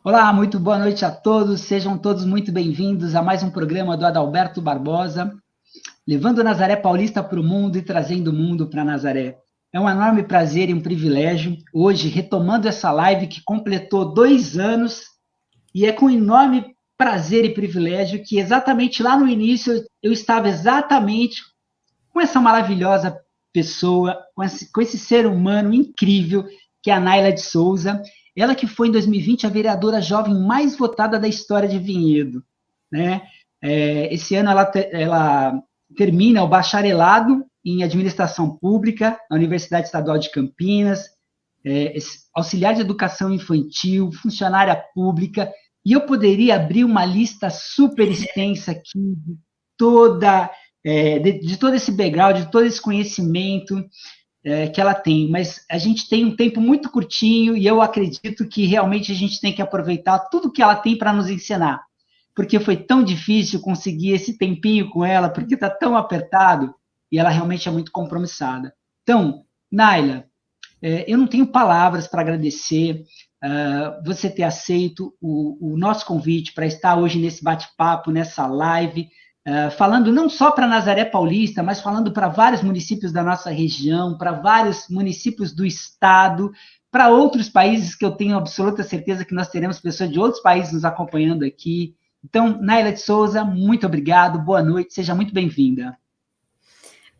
Olá, muito boa noite a todos. Sejam todos muito bem-vindos a mais um programa do Adalberto Barbosa, levando Nazaré Paulista para o mundo e trazendo o mundo para Nazaré. É um enorme prazer e um privilégio, hoje, retomando essa live que completou 2 anos, e é com enorme prazer e privilégio que exatamente lá no início eu estava exatamente com essa maravilhosa pessoa, com esse ser humano incrível, que é a Naila de Souza, ela que foi em 2020 a vereadora jovem mais votada da história de Vinhedo. Né? Esse ano ela termina o bacharelado em administração pública na Universidade Estadual de Campinas, auxiliar de educação infantil, funcionária pública, e eu poderia abrir uma lista super extensa aqui de toda de todo esse background, de todo esse conhecimento que ela tem, mas a gente tem um tempo muito curtinho e eu acredito que realmente a gente tem que aproveitar tudo que ela tem para nos ensinar, porque foi tão difícil conseguir esse tempinho com ela, porque está tão apertado e ela realmente é muito compromissada. Então, Naila, eu não tenho palavras para agradecer você ter aceito o nosso convite para estar hoje nesse bate-papo, nessa live, falando não só para Nazaré Paulista, mas falando para vários municípios da nossa região, para vários municípios do estado, para outros países que eu tenho absoluta certeza que nós teremos pessoas de outros países nos acompanhando aqui. Então, Naila de Souza, muito obrigado, boa noite, seja muito bem-vinda.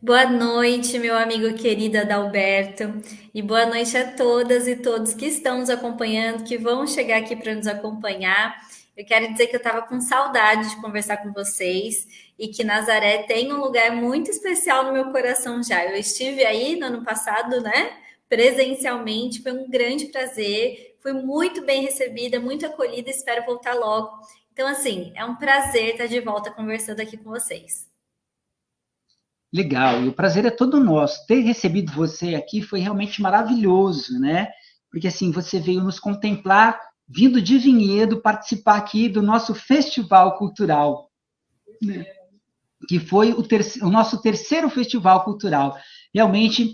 Boa noite, meu amigo querido Adalberto, e boa noite a todas e todos que estão nos acompanhando, que vão chegar aqui para nos acompanhar. Eu quero dizer que eu estava com saudade de conversar com vocês e que Nazaré tem um lugar muito especial no meu coração já. Eu estive aí no ano passado, né? Presencialmente, foi um grande prazer, fui muito bem recebida, muito acolhida, espero voltar logo. Então, assim, é um prazer estar de volta conversando aqui com vocês. Legal, e o prazer é todo nosso. Ter recebido você aqui foi realmente maravilhoso, né? Porque assim, você veio nos contemplar, vindo de Vinhedo, participar aqui do nosso festival cultural, né? Que foi o nosso terceiro festival cultural. Realmente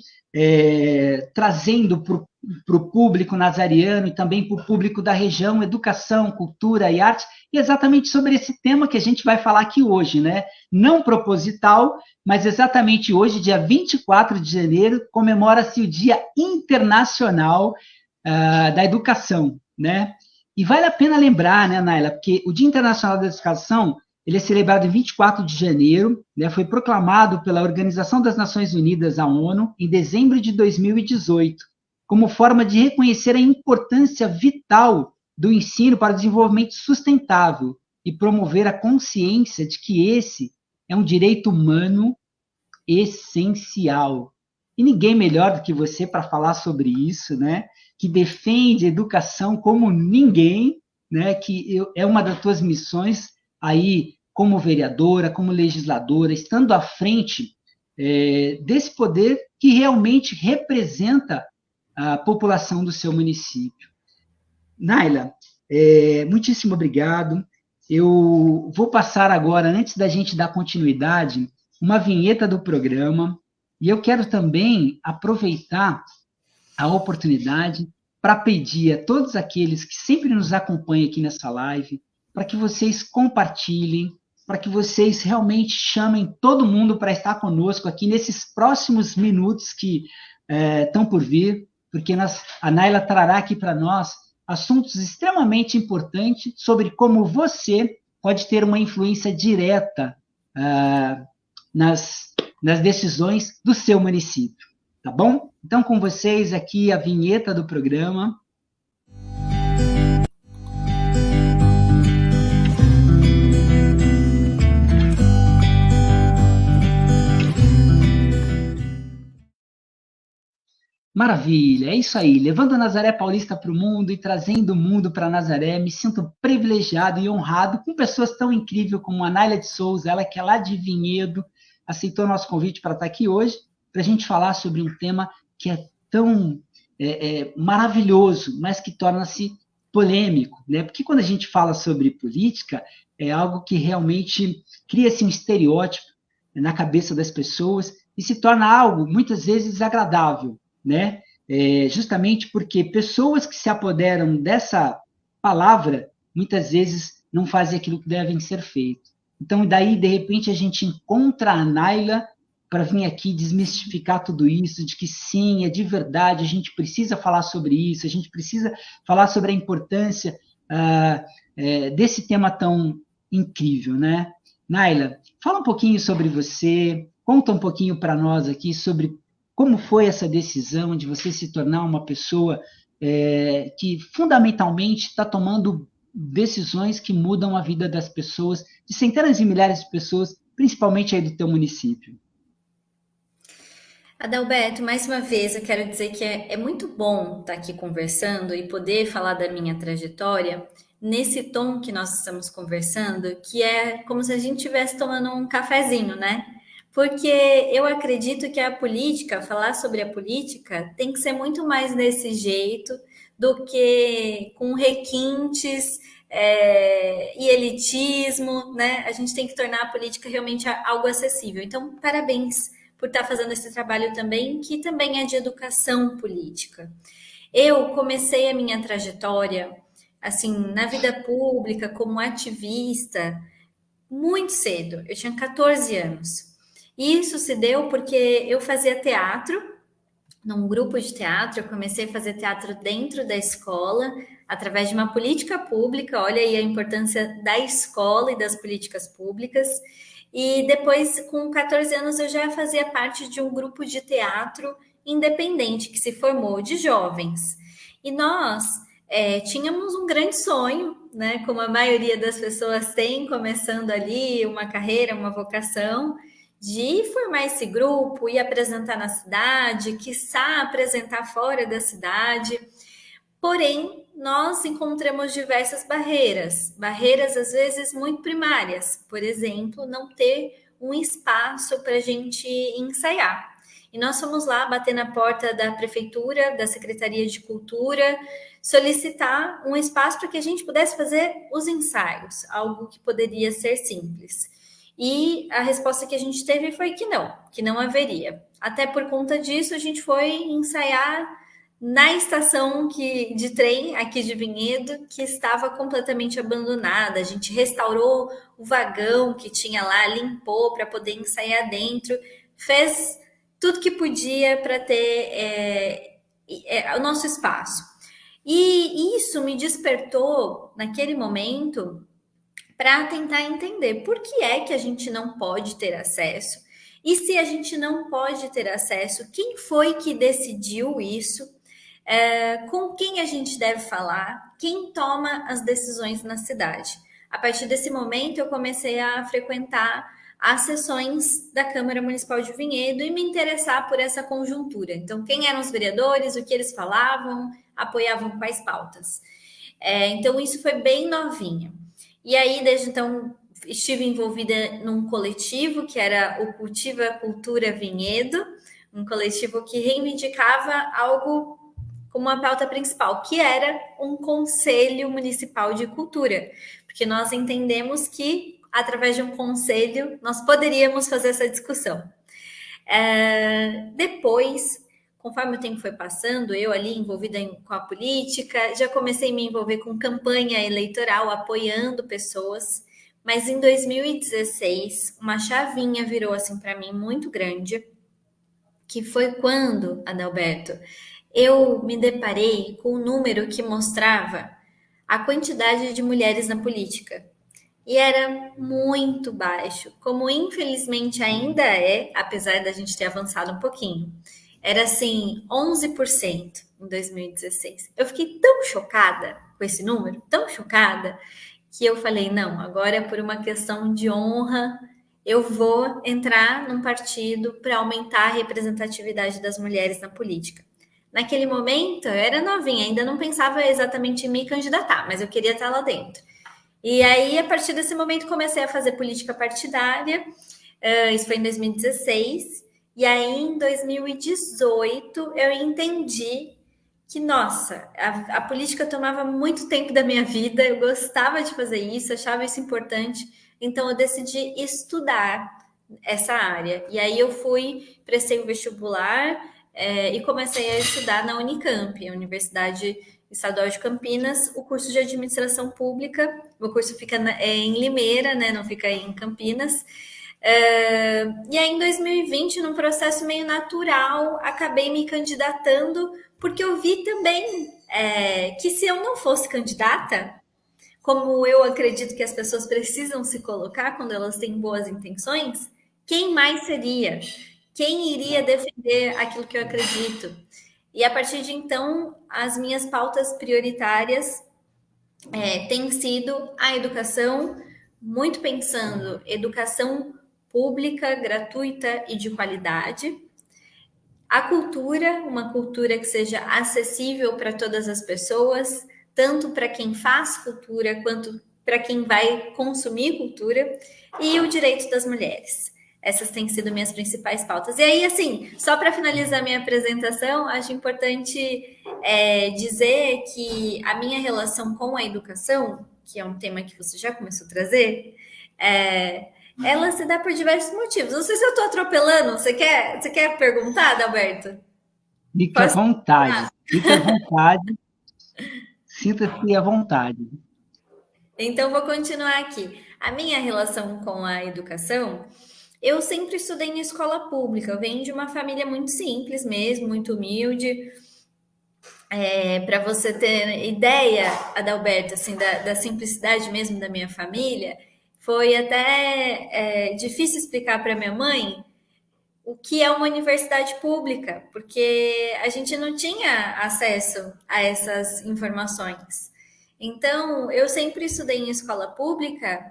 trazendo para o público nazariano e também para o público da região educação, cultura e arte, e exatamente sobre esse tema que a gente vai falar aqui hoje, né? Não proposital, mas exatamente hoje, dia 24 de janeiro, comemora-se o Dia Internacional da Educação, né? E vale a pena lembrar, né, Naila, porque o Dia Internacional da Educação ele é celebrado em 24 de janeiro, né, foi proclamado pela Organização das Nações Unidas, a ONU, em dezembro de 2018, como forma de reconhecer a importância vital do ensino para o desenvolvimento sustentável e promover a consciência de que esse é um direito humano essencial. E ninguém melhor do que você para falar sobre isso, né? Que defende a educação como ninguém, né? É uma das tuas missões aí como vereadora, como legisladora, estando à frente desse poder que realmente representa a população do seu município. Naila, muitíssimo obrigado. Eu vou passar agora, antes da gente dar continuidade, uma vinheta do programa, e eu quero também aproveitar a oportunidade para pedir a todos aqueles que sempre nos acompanham aqui nessa live, para que vocês compartilhem, para que vocês realmente chamem todo mundo para estar conosco aqui nesses próximos minutos que estão por vir, porque a Naila trará aqui para nós assuntos extremamente importantes sobre como você pode ter uma influência direta nas decisões do seu município. Tá bom? Então, com vocês aqui a vinheta do programa. Maravilha, é isso aí. Levando a Nazaré Paulista para o mundo e trazendo o mundo para Nazaré, me sinto privilegiado e honrado com pessoas tão incríveis como a Nália de Souza, ela que é lá de Vinhedo, aceitou nosso convite para estar aqui hoje, para a gente falar sobre um tema que é tão maravilhoso, mas que torna-se polêmico, né? Porque quando a gente fala sobre política, é algo que realmente cria-se um estereótipo na cabeça das pessoas e se torna algo muitas vezes desagradável, né? Justamente porque pessoas que se apoderam palavra, muitas vezes, não fazem aquilo que devem ser feito. Então, daí, de repente, a gente encontra a Naila para vir aqui desmistificar tudo isso, de que sim, é de verdade, a gente precisa falar sobre isso, a gente precisa falar sobre a importância desse tema tão incrível, né? Naila, fala um pouquinho sobre você, conta um pouquinho para nós aqui sobre como foi essa decisão de você se tornar uma pessoa que fundamentalmente está tomando decisões que mudam a vida das pessoas, de centenas de milhares de pessoas, principalmente aí do teu município. Adalberto, mais uma vez eu quero dizer que é muito bom estar aqui conversando e poder falar da minha trajetória nesse tom que nós estamos conversando, que é como se a gente estivesse tomando um cafezinho, né? Porque eu acredito que a política, falar sobre a política, tem que ser muito mais desse jeito do que com requintes e elitismo, né? A gente tem que tornar a política realmente algo acessível. Então, parabéns por estar fazendo esse trabalho também, que também é de educação política. Eu comecei a minha trajetória, assim, na vida pública, como ativista, muito cedo. Eu tinha 14 anos. E isso se deu porque eu fazia teatro, num grupo de teatro, eu comecei a fazer teatro dentro da escola, através de uma política pública, olha aí a importância da escola e das políticas públicas. E depois, com 14 anos, eu já fazia parte de um grupo de teatro independente que se formou de jovens. E nós tínhamos um grande sonho, né? Como a maioria das pessoas tem, começando ali uma carreira, uma vocação, de formar esse grupo e apresentar na cidade, quiçá apresentar fora da cidade. Porém, nós encontramos diversas barreiras às vezes muito primárias, por exemplo, não ter um espaço para a gente ensaiar. E nós fomos lá bater na porta da prefeitura, da Secretaria de Cultura, solicitar um espaço para que a gente pudesse fazer os ensaios, algo que poderia ser simples. E a resposta que a gente teve foi que não haveria. Até por conta disso, a gente foi ensaiar na estação de trem aqui de Vinhedo, que estava completamente abandonada. A gente restaurou o vagão que tinha lá, limpou para poder ensaiar dentro, fez tudo que podia para ter o nosso espaço. E isso me despertou, naquele momento, para tentar entender por que é que a gente não pode ter acesso. E se a gente não pode ter acesso, quem foi que decidiu isso? Com quem a gente deve falar? Quem toma as decisões na cidade? A partir desse momento, eu comecei a frequentar as sessões da Câmara Municipal de Vinhedo e me interessar por essa conjuntura. Então, quem eram os vereadores, o que eles falavam, apoiavam quais pautas. Então, isso foi bem novinha. E aí, desde então, estive envolvida num coletivo que era o Cultiva Cultura Vinhedo, um coletivo que reivindicava algo como uma pauta principal, que era um Conselho Municipal de Cultura, porque nós entendemos que, através de um conselho, nós poderíamos fazer essa discussão. Depois, conforme o tempo foi passando, eu ali envolvida com a política, já comecei a me envolver com campanha eleitoral, apoiando pessoas, mas em 2016, uma chavinha virou assim para mim muito grande, que foi quando, Adalberto, eu me deparei com um número que mostrava a quantidade de mulheres na política. E era muito baixo, como infelizmente ainda é, apesar da gente ter avançado um pouquinho. Era assim, 11% em 2016. Eu fiquei tão chocada com esse número, tão chocada, que eu falei, não, agora por uma questão de honra, eu vou entrar num partido para aumentar a representatividade das mulheres na política. Naquele momento, eu era novinha, ainda não pensava exatamente em me candidatar, mas eu queria estar lá dentro. E aí, a partir desse momento, comecei a fazer política partidária, isso foi em 2016, e aí em 2018 eu entendi que, nossa, a política tomava muito tempo da minha vida, eu gostava de fazer isso, achava isso importante, então eu decidi estudar essa área. E aí eu prestei o vestibular e comecei a estudar na Unicamp, a Universidade Estadual de Campinas, o curso de Administração Pública. O curso fica em Limeira, né? Não fica em Campinas. E aí, em 2020, num processo meio natural, acabei me candidatando, porque eu vi também que se eu não fosse candidata, como eu acredito que as pessoas precisam se colocar quando elas têm boas intenções, quem mais seria? Quem iria defender aquilo que eu acredito? E a partir de então, as minhas pautas prioritárias têm sido a educação, muito pensando educação pública, gratuita e de qualidade. A cultura, uma cultura que seja acessível para todas as pessoas, tanto para quem faz cultura quanto para quem vai consumir cultura, e o direito das mulheres. Essas têm sido minhas principais pautas. E aí, assim, só para finalizar minha apresentação, acho importante dizer que a minha relação com a educação, que é um tema que você já começou a trazer, ela se dá por diversos motivos. Não sei se eu estou atropelando. Você quer perguntar, Adalberto? Fique à vontade. Fique à vontade. Sinta-se à vontade. Então, vou continuar aqui. A minha relação com a educação, eu sempre estudei em escola pública. Eu venho de uma família muito simples mesmo, muito humilde. Para você ter ideia, Adalberto, assim, da simplicidade mesmo da minha família, foi até difícil explicar para minha mãe o que é uma universidade pública, porque a gente não tinha acesso a essas informações. Então, eu sempre estudei em escola pública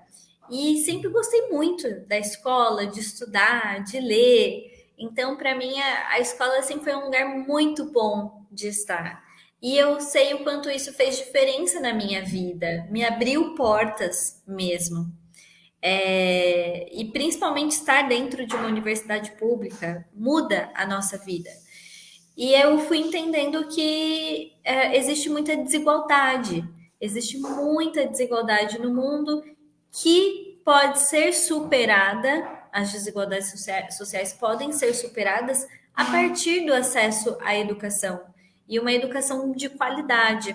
e sempre gostei muito da escola, de estudar, de ler. Então, para mim, a escola sempre foi um lugar muito bom de estar. E eu sei o quanto isso fez diferença na minha vida, me abriu portas mesmo. E principalmente estar dentro de uma universidade pública muda a nossa vida. E eu fui entendendo que existe muita desigualdade no mundo que pode ser superada, as desigualdades sociais podem ser superadas a partir do acesso à educação, e uma educação de qualidade.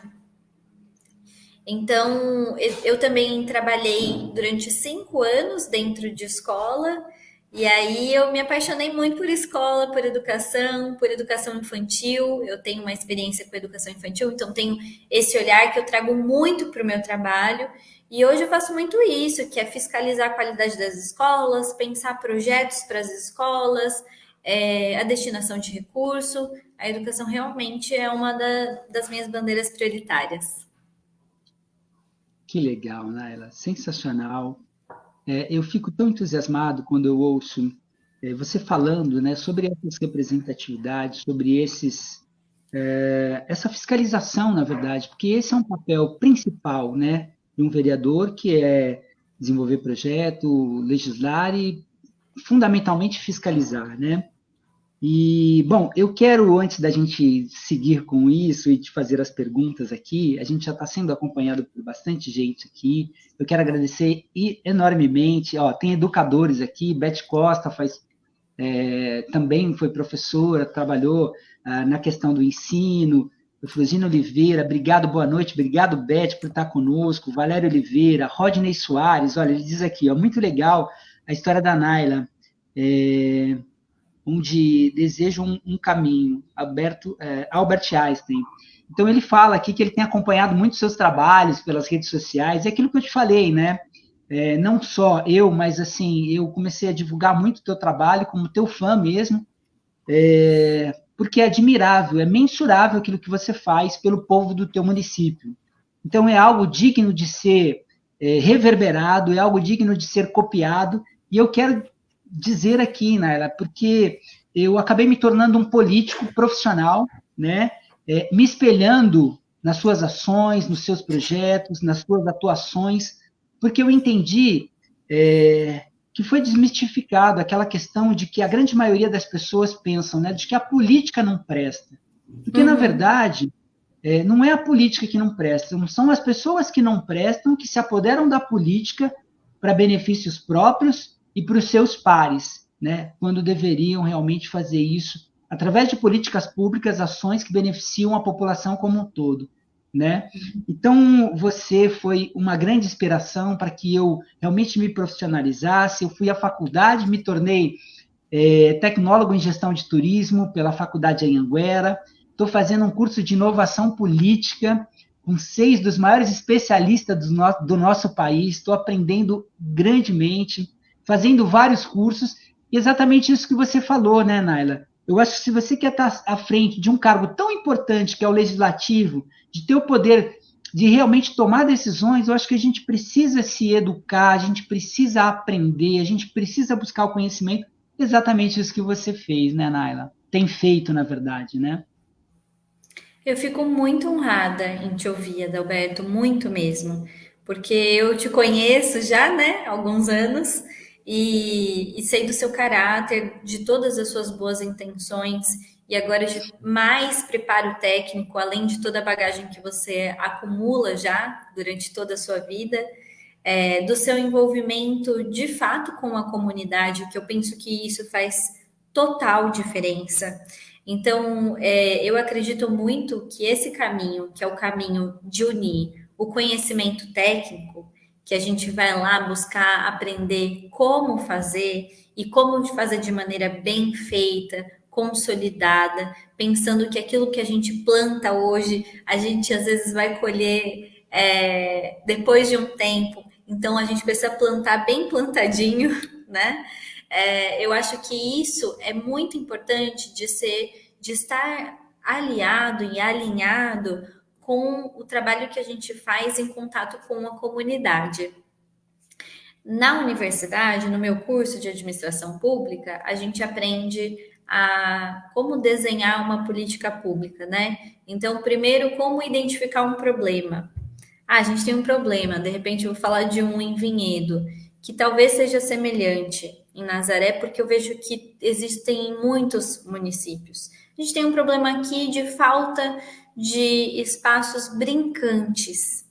Então, eu também trabalhei durante 5 anos dentro de escola, e aí eu me apaixonei muito por escola, por educação infantil. Eu tenho uma experiência com educação infantil, então tenho esse olhar que eu trago muito para o meu trabalho. E hoje eu faço muito isso, que é fiscalizar a qualidade das escolas, pensar projetos para as escolas, a destinação de recurso. A educação realmente é uma das minhas bandeiras prioritárias. Que legal, Naila, sensacional. Eu fico tão entusiasmado quando eu ouço você falando, né, sobre essas representatividades, sobre essa fiscalização, na verdade, porque esse é um papel principal, né, de um vereador, que é desenvolver projeto, legislar e, fundamentalmente, fiscalizar, né? E, bom, eu quero, antes da gente seguir com isso e de fazer as perguntas aqui, a gente já está sendo acompanhado por bastante gente aqui, eu quero agradecer enormemente, tem educadores aqui, Beth Costa também foi professora, trabalhou na questão do ensino, Flosina Oliveira, obrigado, boa noite, obrigado, Beth, por estar conosco, Valério Oliveira, Rodney Soares, olha, ele diz aqui, muito legal a história da Naila, onde deseja um caminho, Albert Einstein. Então, ele fala aqui que ele tem acompanhado muito seus trabalhos pelas redes sociais, é aquilo que eu te falei, né? Não só eu, mas assim, eu comecei a divulgar muito o teu trabalho, como teu fã mesmo, porque é admirável, é mensurável aquilo que você faz pelo povo do teu município. Então, é algo digno de ser reverberado, é algo digno de ser copiado, e eu quero dizer aqui, Naila, porque eu acabei me tornando um político profissional, né, me espelhando nas suas ações, nos seus projetos, nas suas atuações, porque eu entendi que foi desmistificado aquela questão de que a grande maioria das pessoas pensam, né, de que a política não presta. Porque, na verdade, não é a política que não presta, são as pessoas que não prestam, que se apoderam da política para benefícios próprios e para os seus pares, né, quando deveriam realmente fazer isso através de políticas públicas, ações que beneficiam a população como um todo. né? Então, você foi uma grande inspiração para que eu realmente me profissionalizasse. Eu fui à faculdade, me tornei tecnólogo em gestão de turismo pela Faculdade Anhanguera. Estou fazendo um curso de inovação política com 6 dos maiores especialistas do nosso país. Estou aprendendo grandemente, fazendo vários cursos. E exatamente isso que você falou, né, Naila? Eu acho que se você quer estar à frente de um cargo tão importante que é o legislativo, de ter o poder de realmente tomar decisões, eu acho que a gente precisa se educar, a gente precisa aprender, a gente precisa buscar o conhecimento. Exatamente isso que você fez, né, Naila? Tem feito, na verdade, né? Eu fico muito honrada em te ouvir, Adalberto, muito mesmo, porque eu te conheço já, né, há alguns anos e sei do seu caráter, de todas as suas boas intenções e agora de mais preparo técnico, além de toda a bagagem que você acumula já durante toda a sua vida, do seu envolvimento de fato com a comunidade, que eu penso que isso faz total diferença. Então, eu acredito muito que esse caminho, que é o caminho de unir o conhecimento técnico, que a gente vai lá buscar aprender como fazer e como fazer de maneira bem feita, consolidada, pensando que aquilo que a gente planta hoje, a gente às vezes vai colher depois de um tempo. Então, a gente precisa plantar bem plantadinho, né? Eu acho que isso é muito importante de estar aliado e alinhado com o trabalho que a gente faz em contato com a comunidade. Na universidade, no meu curso de administração pública, a gente aprende a como desenhar uma política pública, né? Então, primeiro, como identificar um problema. A gente tem um problema, de repente eu vou falar de um em Vinhedo, que talvez seja semelhante em Nazaré, porque eu vejo que existem em muitos municípios. A gente tem um problema aqui de falta de espaços brincantes.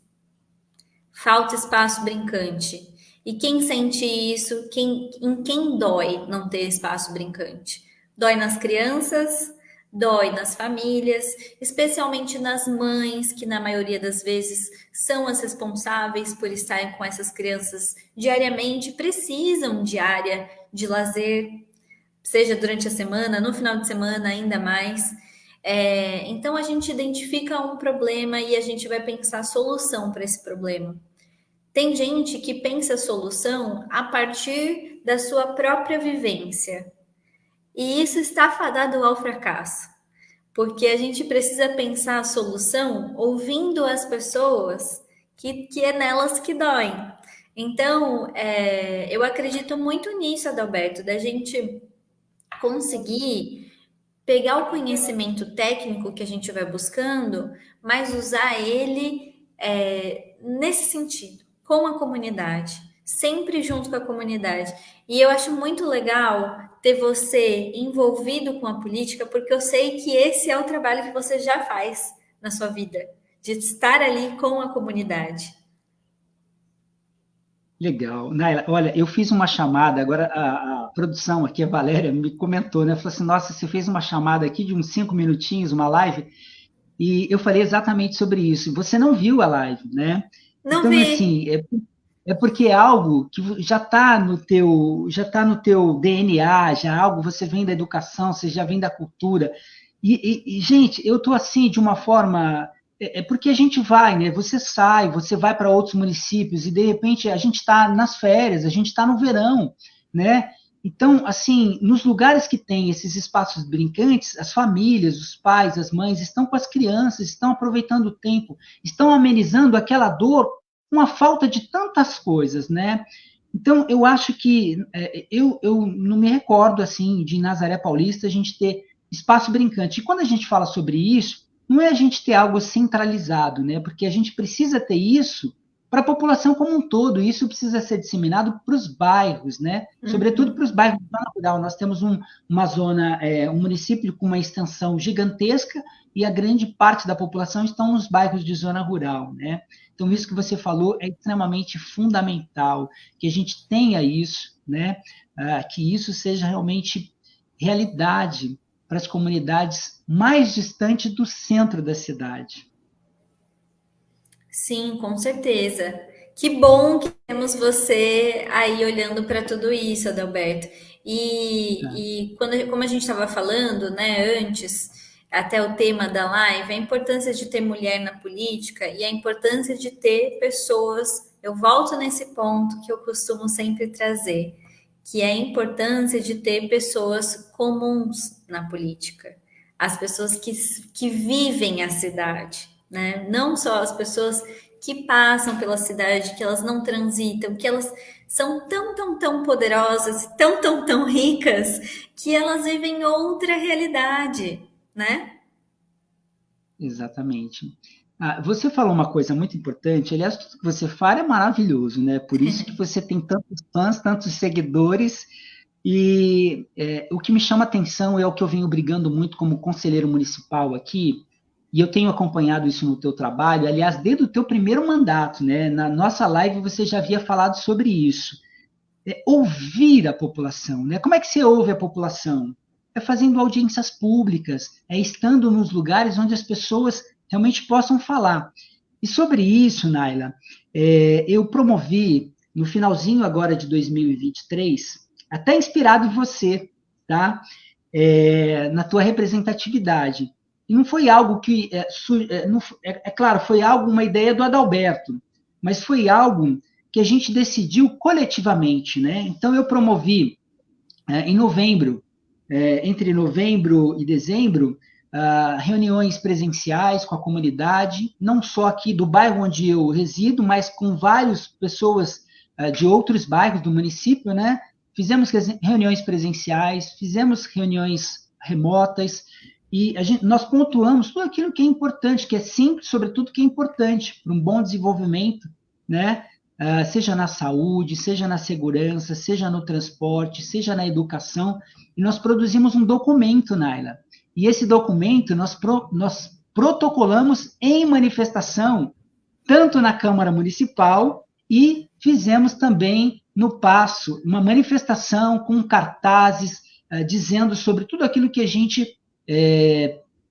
Falta espaço brincante. E quem sente isso, em quem dói não ter espaço brincante? Dói nas crianças, dói nas famílias, especialmente nas mães, que na maioria das vezes são as responsáveis por estarem com essas crianças diariamente, precisam de área de lazer, seja durante a semana, no final de semana, ainda mais. Então a gente identifica um problema e a gente vai pensar a solução para esse problema. Tem gente que pensa a solução a partir da sua própria vivência. E isso está fadado ao fracasso, porque a gente precisa pensar a solução ouvindo as pessoas que é nelas que dói. Então, eu acredito muito nisso, Adalberto, da gente conseguir pegar o conhecimento técnico que a gente vai buscando, mas usar ele nesse sentido, com a comunidade, sempre junto com a comunidade. E eu acho muito legal ter você envolvido com a política, porque eu sei que esse é o trabalho que você já faz na sua vida, de estar ali com a comunidade. Legal. Naila, olha, eu fiz uma chamada, agora a produção aqui, a Valéria, me comentou, né? Falou assim, nossa, você fez uma chamada aqui de uns 5 minutinhos, uma live, e eu falei exatamente sobre isso. Você não viu a live, né? Não Então, vi. assim, é porque é algo que já está no teu DNA, já é algo, você vem da educação, você já vem da cultura. E, gente, eu estou assim, de uma forma. Porque a gente vai, né? Você sai, você vai para outros municípios e de repente a gente está nas férias, a gente está no verão, né? Então, assim, nos lugares que tem esses espaços brincantes, as famílias, os pais, as mães estão com as crianças, estão aproveitando o tempo, estão amenizando aquela dor com a falta de tantas coisas, né? Então, eu acho que eu não me recordo assim de Nazaré Paulista a gente ter espaço brincante. E quando a gente fala sobre isso, não é a gente ter algo centralizado, né? Porque a gente precisa ter isso para a população como um todo, e isso precisa ser disseminado para os bairros, né? Sobretudo para os bairros da zona rural. Nós temos uma zona, um município com uma extensão gigantesca e a grande parte da população estão nos bairros de zona rural, né? Então, isso que você falou é extremamente fundamental, que a gente tenha isso, né? Que isso seja realmente realidade para as comunidades mais distantes do centro da cidade. Sim, com certeza. Que bom que temos você aí olhando para tudo isso, Adalberto. Tá? Como a gente estava falando, né, antes, até o tema da live, a importância de ter mulher na política e a importância de ter pessoas. Eu volto nesse ponto que eu costumo sempre trazer, que é a importância de ter pessoas comuns na política, as pessoas que vivem a cidade, né? Não só as pessoas que passam pela cidade, que elas não transitam, que elas são tão poderosas, tão ricas, que elas vivem outra realidade, né? Exatamente. Você falou uma coisa muito importante. Aliás, tudo que você fala é maravilhoso, né? Por isso que você tem tantos fãs, tantos seguidores. E o que me chama atenção é o que eu venho brigando muito como conselheiro municipal aqui, e eu tenho acompanhado isso no teu trabalho, aliás, desde o teu primeiro mandato, né? Na nossa live você já havia falado sobre isso. Ouvir a população, né? Como é que você ouve a população? É fazendo audiências públicas, é estando nos lugares onde as pessoas realmente possam falar. E sobre isso, Naila, eu promovi no finalzinho agora de 2023, até inspirado em você, tá? Na tua representatividade. E não foi algo que, não, claro, foi algo, uma ideia do Adalberto, mas foi algo que a gente decidiu coletivamente, né? Então eu promovi em novembro, entre novembro e dezembro, reuniões presenciais com a comunidade, não só aqui do bairro onde eu resido, mas com várias pessoas de outros bairros do município, né? Fizemos reuniões presenciais, fizemos reuniões remotas, e nós pontuamos tudo aquilo que é importante, que é simples, sobretudo que é importante para um bom desenvolvimento, né? Seja na saúde, seja na segurança, seja no transporte, seja na educação, e nós produzimos um documento, Naila. E esse documento nós protocolamos em manifestação, tanto na Câmara Municipal, e fizemos também no Paço uma manifestação com cartazes dizendo sobre tudo aquilo que a gente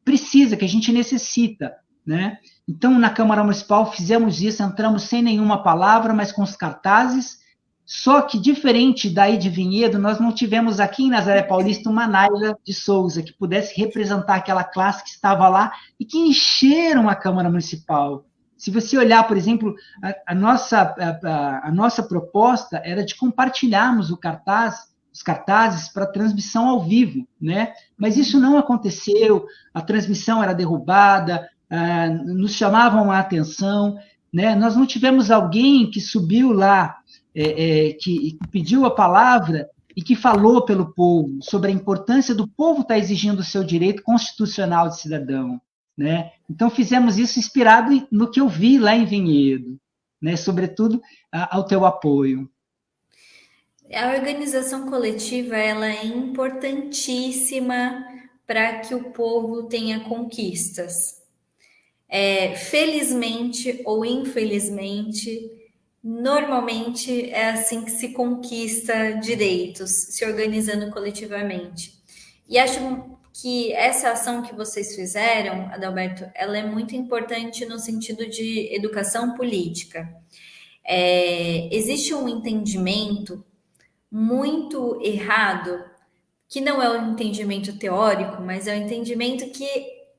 precisa, que a gente necessita, né? Então, na Câmara Municipal fizemos isso, entramos sem nenhuma palavra, mas com os cartazes. Só que, diferente daí de Vinhedo, nós não tivemos aqui em Nazaré Paulista uma Naila de Souza que pudesse representar aquela classe que estava lá e que encheram a Câmara Municipal. Se você olhar, por exemplo, a nossa proposta era de compartilharmos os cartazes para transmissão ao vivo, né? Mas isso não aconteceu, a transmissão era derrubada, nos chamavam a atenção, né? Nós não tivemos alguém que subiu lá, que pediu a palavra e que falou pelo povo, sobre a importância do povo estar exigindo o seu direito constitucional de cidadão, né? Então fizemos isso inspirado no que eu vi lá em Vinhedo, né? Sobretudo ao teu apoio. A organização coletiva ela é importantíssima para que o povo tenha conquistas. Felizmente ou infelizmente, normalmente é assim que se conquista direitos, se organizando coletivamente. E acho que essa ação que vocês fizeram, Adalberto, ela é muito importante no sentido de educação política. Existe um entendimento muito errado, que não é um entendimento teórico, mas é um entendimento que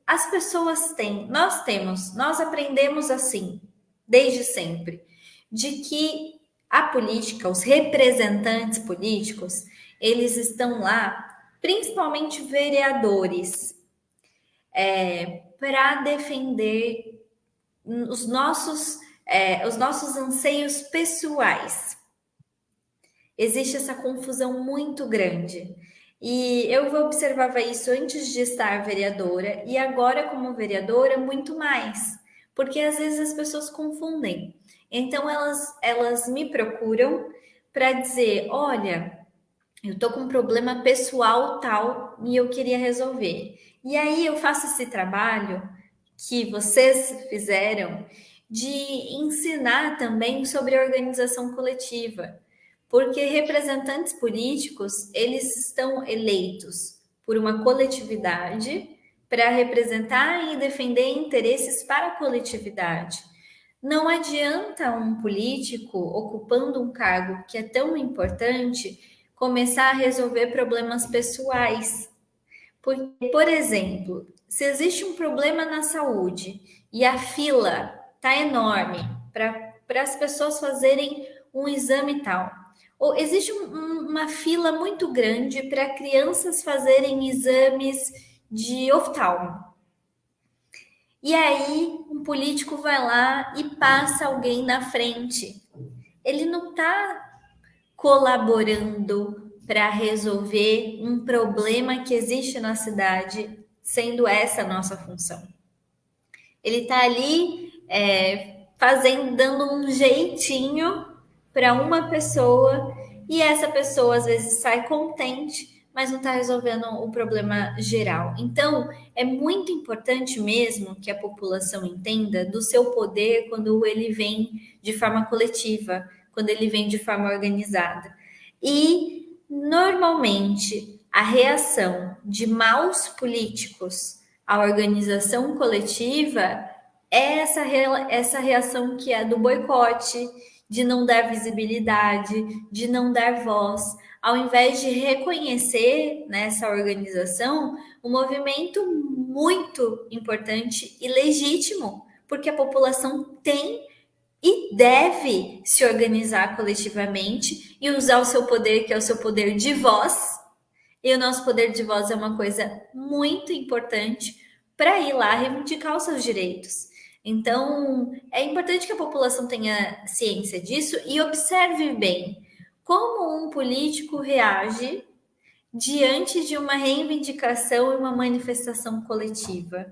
as pessoas têm, nós aprendemos assim, desde sempre, de que a política, os representantes políticos, eles estão lá, principalmente vereadores, para defender os nossos anseios pessoais. Existe essa confusão muito grande. E eu observava isso antes de estar vereadora e agora, como vereadora, muito mais. Porque às vezes as pessoas confundem. Então, elas me procuram para dizer: olha, eu tô com um problema pessoal tal e eu queria resolver. E aí eu faço esse trabalho que vocês fizeram de ensinar também sobre a organização coletiva. Porque representantes políticos, eles estão eleitos por uma coletividade para representar e defender interesses para a coletividade. Não adianta um político ocupando um cargo que é tão importante começar a resolver problemas pessoais. Porque, por exemplo, se existe um problema na saúde e a fila está enorme para as pessoas fazerem um exame tal, ou existe uma fila muito grande para crianças fazerem exames de oftalmo. E aí, um político vai lá e passa alguém na frente. Ele não está colaborando para resolver um problema que existe na cidade, sendo essa a nossa função. Ele está ali dando um jeitinho para uma pessoa e essa pessoa às vezes sai contente, mas não está resolvendo o problema geral. Então, é muito importante mesmo que a população entenda do seu poder quando ele vem de forma coletiva, quando ele vem de forma organizada. E, normalmente, a reação de maus políticos à organização coletiva é essa reação que é do boicote, de não dar visibilidade, de não dar voz, ao invés de reconhecer nessa organização um movimento muito importante e legítimo, porque a população tem e deve se organizar coletivamente e usar o seu poder, que é o seu poder de voz. E o nosso poder de voz é uma coisa muito importante para ir lá reivindicar os seus direitos. Então, é importante que a população tenha ciência disso e observe bem como um político reage diante de uma reivindicação e uma manifestação coletiva.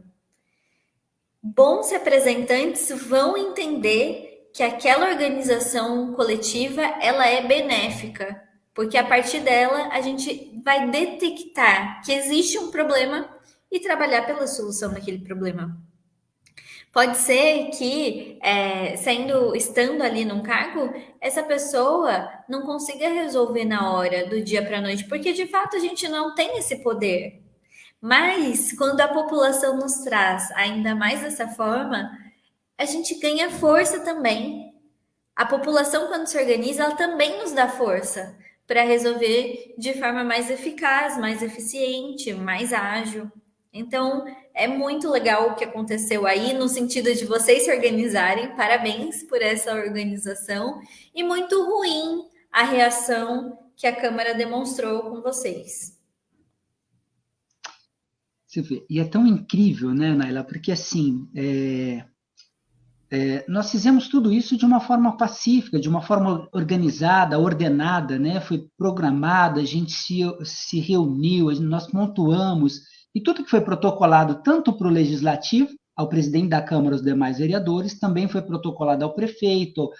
Bons representantes vão entender que aquela organização coletiva ela é benéfica, porque a partir dela a gente vai detectar que existe um problema e trabalhar pela solução daquele problema. Pode ser que, estando ali num cargo, essa pessoa não consiga resolver na hora, do dia para a noite, porque de fato a gente não tem esse poder. Mas quando a população nos traz ainda mais dessa forma, a gente ganha força também. A população, quando se organiza, ela também nos dá força para resolver de forma mais eficaz, mais eficiente, mais ágil. Então, é muito legal o que aconteceu aí, no sentido de vocês se organizarem. Parabéns por essa organização. E muito ruim a reação que a Câmara demonstrou com vocês. Você vê, e é tão incrível, né, Naila? Porque, assim, nós fizemos tudo isso de uma forma pacífica, de uma forma organizada, ordenada, né? Foi programada, a gente se reuniu, nós pontuamos, e tudo que foi protocolado tanto para o Legislativo, ao presidente da Câmara, aos demais vereadores, também foi protocolado ao prefeito,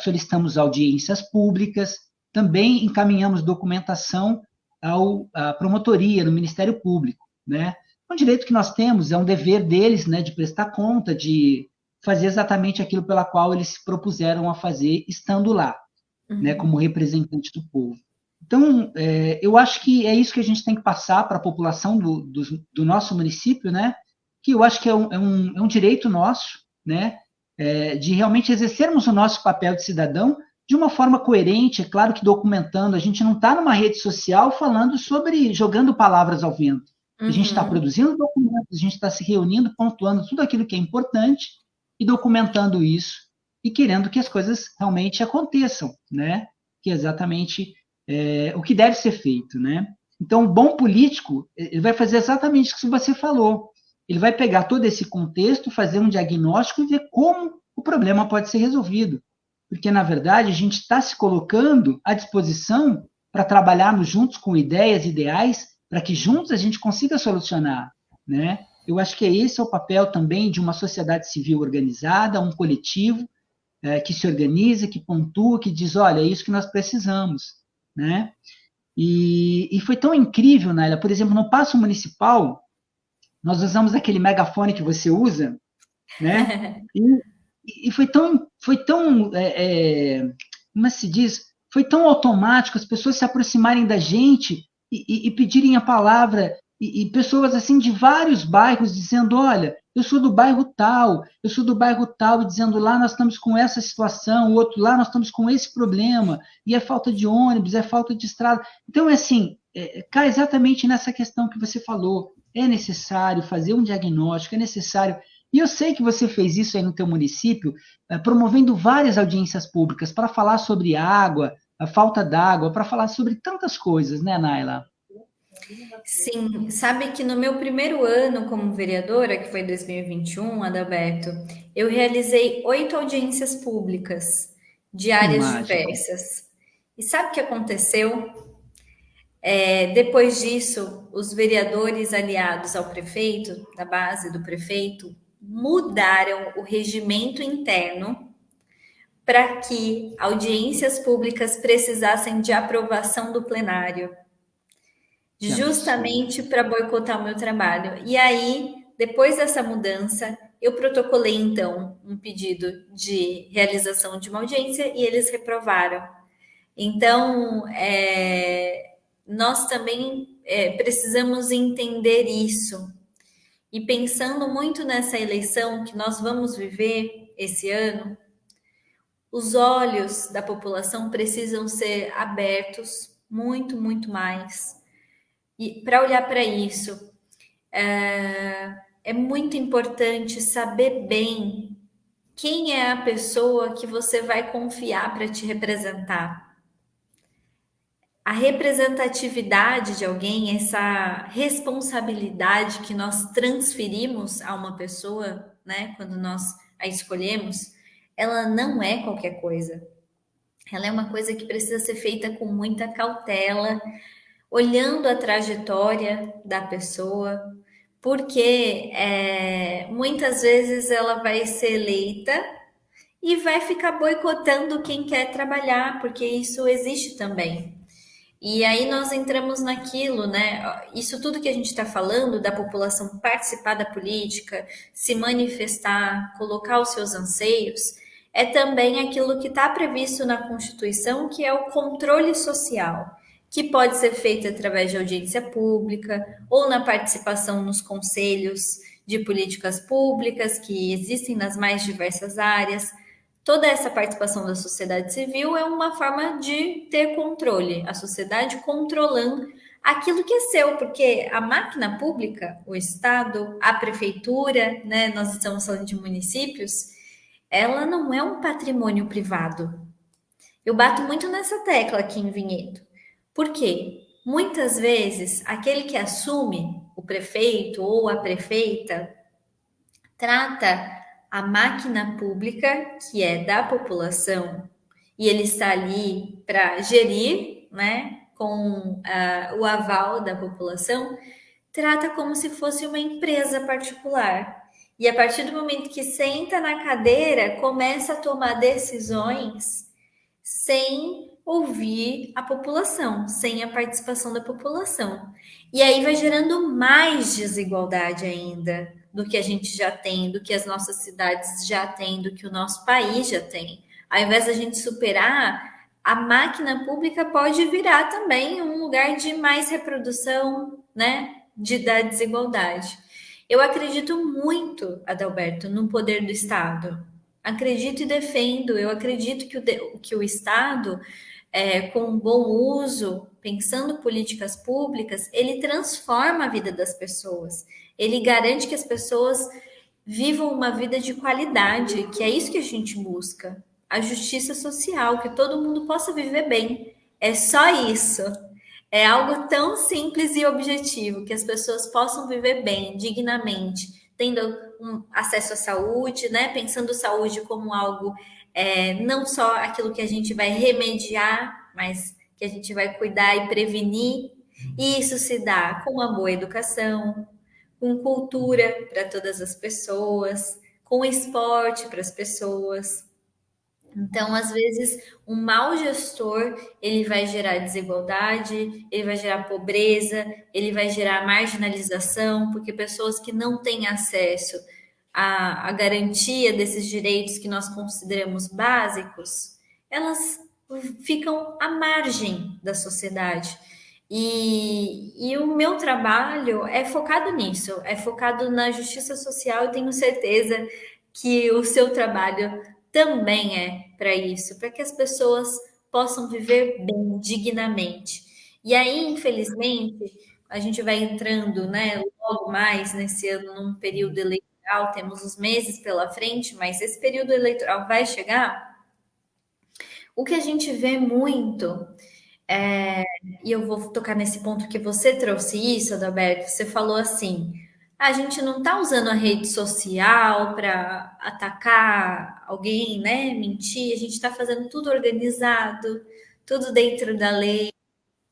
solicitamos audiências públicas, também encaminhamos documentação à promotoria, no Ministério Público, né? É um direito que nós temos, é um dever deles, né, de prestar conta, de fazer exatamente aquilo pela qual eles se propuseram a fazer, estando lá, né, como representante do povo. Então, eu acho que é isso que a gente tem que passar para a população do nosso município, né, que eu acho que é um direito nosso, né, de realmente exercermos o nosso papel de cidadão de uma forma coerente, é claro que documentando, a gente não está numa rede social falando jogando palavras ao vento. A gente está produzindo documentos, a gente está se reunindo, pontuando tudo aquilo que é importante e documentando isso e querendo que as coisas realmente aconteçam, né? Que é exatamente o que deve ser feito, né? Então, o bom político, ele vai fazer exatamente o que você falou. Ele vai pegar todo esse contexto, fazer um diagnóstico e ver como o problema pode ser resolvido. Porque, na verdade, a gente está se colocando à disposição para trabalharmos juntos com ideias, ideais, para que juntos a gente consiga solucionar, né? Eu acho que esse é o papel também de uma sociedade civil organizada, um coletivo que se organiza, que pontua, que diz, olha, é isso que nós precisamos, né? E foi tão incrível, Naila, por exemplo, no Paço Municipal, nós usamos aquele megafone que você usa, né? E foi tão como se diz, foi tão automático as pessoas se aproximarem da gente e pedirem a palavra, e pessoas assim de vários bairros dizendo, olha, eu sou do bairro tal, eu sou do bairro tal, e dizendo lá nós estamos com essa situação, o outro lá nós estamos com esse problema, e é falta de ônibus, é falta de estrada. Então, assim, cai exatamente nessa questão que você falou. É necessário fazer um diagnóstico, é necessário. E eu sei que você fez isso aí no teu município, promovendo várias audiências públicas para falar sobre água, a falta d'água, para falar sobre tantas coisas, né, Naila? Sim, sabe que no meu primeiro ano como vereadora, que foi 2021, Adalberto, eu realizei 8 audiências públicas de Que áreas mágico. diversas. E sabe o que aconteceu? Depois disso, os vereadores aliados ao prefeito, da base do prefeito, mudaram o regimento interno para que audiências públicas precisassem de aprovação do plenário, Que absurdo. justamente para boicotar o meu trabalho. E aí, depois dessa mudança, eu protocolei então um pedido de realização de uma audiência e eles reprovaram. Então, nós também precisamos entender isso. E pensando muito nessa eleição que nós vamos viver esse ano, os olhos da população precisam ser abertos muito, muito mais. E para olhar para isso, é muito importante saber bem quem é a pessoa que você vai confiar para te representar. A representatividade de alguém, essa responsabilidade que nós transferimos a uma pessoa, né, quando nós a escolhemos, ela não é qualquer coisa. Ela é uma coisa que precisa ser feita com muita cautela, olhando a trajetória da pessoa, porque muitas vezes ela vai ser eleita e vai ficar boicotando quem quer trabalhar, porque isso existe também. E aí nós entramos naquilo, né? Isso tudo que a gente está falando da população participar da política, se manifestar, colocar os seus anseios, é também aquilo que está previsto na Constituição, que é o controle social, que pode ser feito através de audiência pública ou na participação nos conselhos de políticas públicas que existem nas mais diversas áreas. Toda essa participação da sociedade civil é uma forma de ter controle, a sociedade controlando aquilo que é seu, porque a máquina pública, o Estado, a prefeitura, né, nós estamos falando de municípios, ela não é um patrimônio privado. Eu bato muito nessa tecla aqui em Vinhedo. Por quê? Muitas vezes, aquele que assume, o prefeito ou a prefeita, trata a máquina pública, que é da população, e ele está ali para gerir, né, com o aval da população, trata como se fosse uma empresa particular. E a partir do momento que senta na cadeira, começa a tomar decisões sem ouvir a população, sem a participação da população. E aí vai gerando mais desigualdade ainda do que a gente já tem, do que as nossas cidades já têm, do que o nosso país já tem. Ao invés da gente superar, a máquina pública pode virar também um lugar de mais reprodução, né, da desigualdade. Eu acredito muito, Adalberto, no poder do Estado. Acredito e defendo. Eu acredito que o Estado, com um bom uso, pensando políticas públicas, ele transforma a vida das pessoas. Ele garante que as pessoas vivam uma vida de qualidade, que é isso que a gente busca. A justiça social, que todo mundo possa viver bem. É só isso. É algo tão simples e objetivo, que as pessoas possam viver bem, dignamente, tendo um acesso à saúde, né? Pensando saúde como algo não só aquilo que a gente vai remediar, mas que a gente vai cuidar e prevenir. E isso se dá com uma boa educação, com cultura para todas as pessoas, com esporte para as pessoas. Então, às vezes, um mau gestor, ele vai gerar desigualdade, ele vai gerar pobreza, ele vai gerar marginalização, porque pessoas que não têm acesso à garantia desses direitos que nós consideramos básicos, elas ficam à margem da sociedade. E o meu trabalho é focado nisso, é focado na justiça social e tenho certeza que o seu trabalho também é para isso, para que as pessoas possam viver bem, dignamente. E aí, infelizmente, a gente vai entrando, né, logo mais nesse ano num período eleitoral, temos os meses pela frente, mas esse período eleitoral vai chegar. O que a gente vê muito é, e eu vou tocar nesse ponto que você trouxe isso, Adalberto. Você falou assim: a gente não está usando a rede social para atacar alguém, né? Mentir, a gente está fazendo tudo organizado, tudo dentro da lei,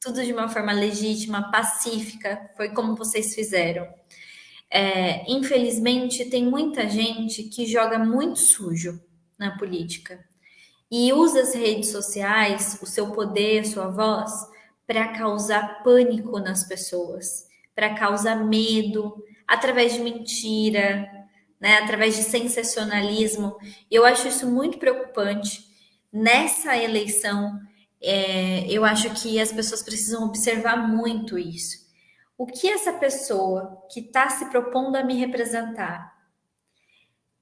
tudo de uma forma legítima, pacífica. Foi como vocês fizeram. Infelizmente, tem muita gente que joga muito sujo na política e usa as redes sociais, o seu poder, sua voz, para causar pânico nas pessoas, para causar medo, através de mentira, né, através de sensacionalismo. Eu acho isso muito preocupante. Nessa eleição, eu acho que as pessoas precisam observar muito isso. O que essa pessoa que está se propondo a me representar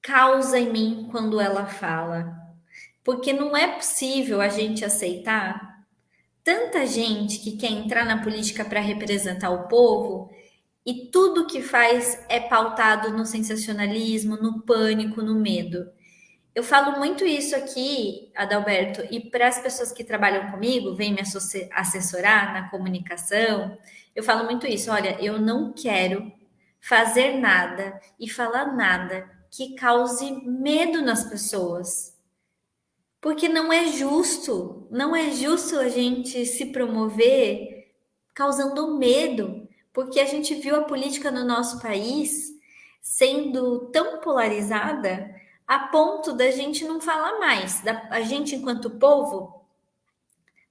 causa em mim quando ela fala? Porque não é possível a gente aceitar tanta gente que quer entrar na política para representar o povo e tudo que faz é pautado no sensacionalismo, no pânico, no medo. Eu falo muito isso aqui, Adalberto, e para as pessoas que trabalham comigo, vêm me assessorar na comunicação, eu falo muito isso. Olha, eu não quero fazer nada e falar nada que cause medo nas pessoas. Porque não é justo a gente se promover causando medo, porque a gente viu a política no nosso país sendo tão polarizada a ponto da gente não falar mais, a gente enquanto povo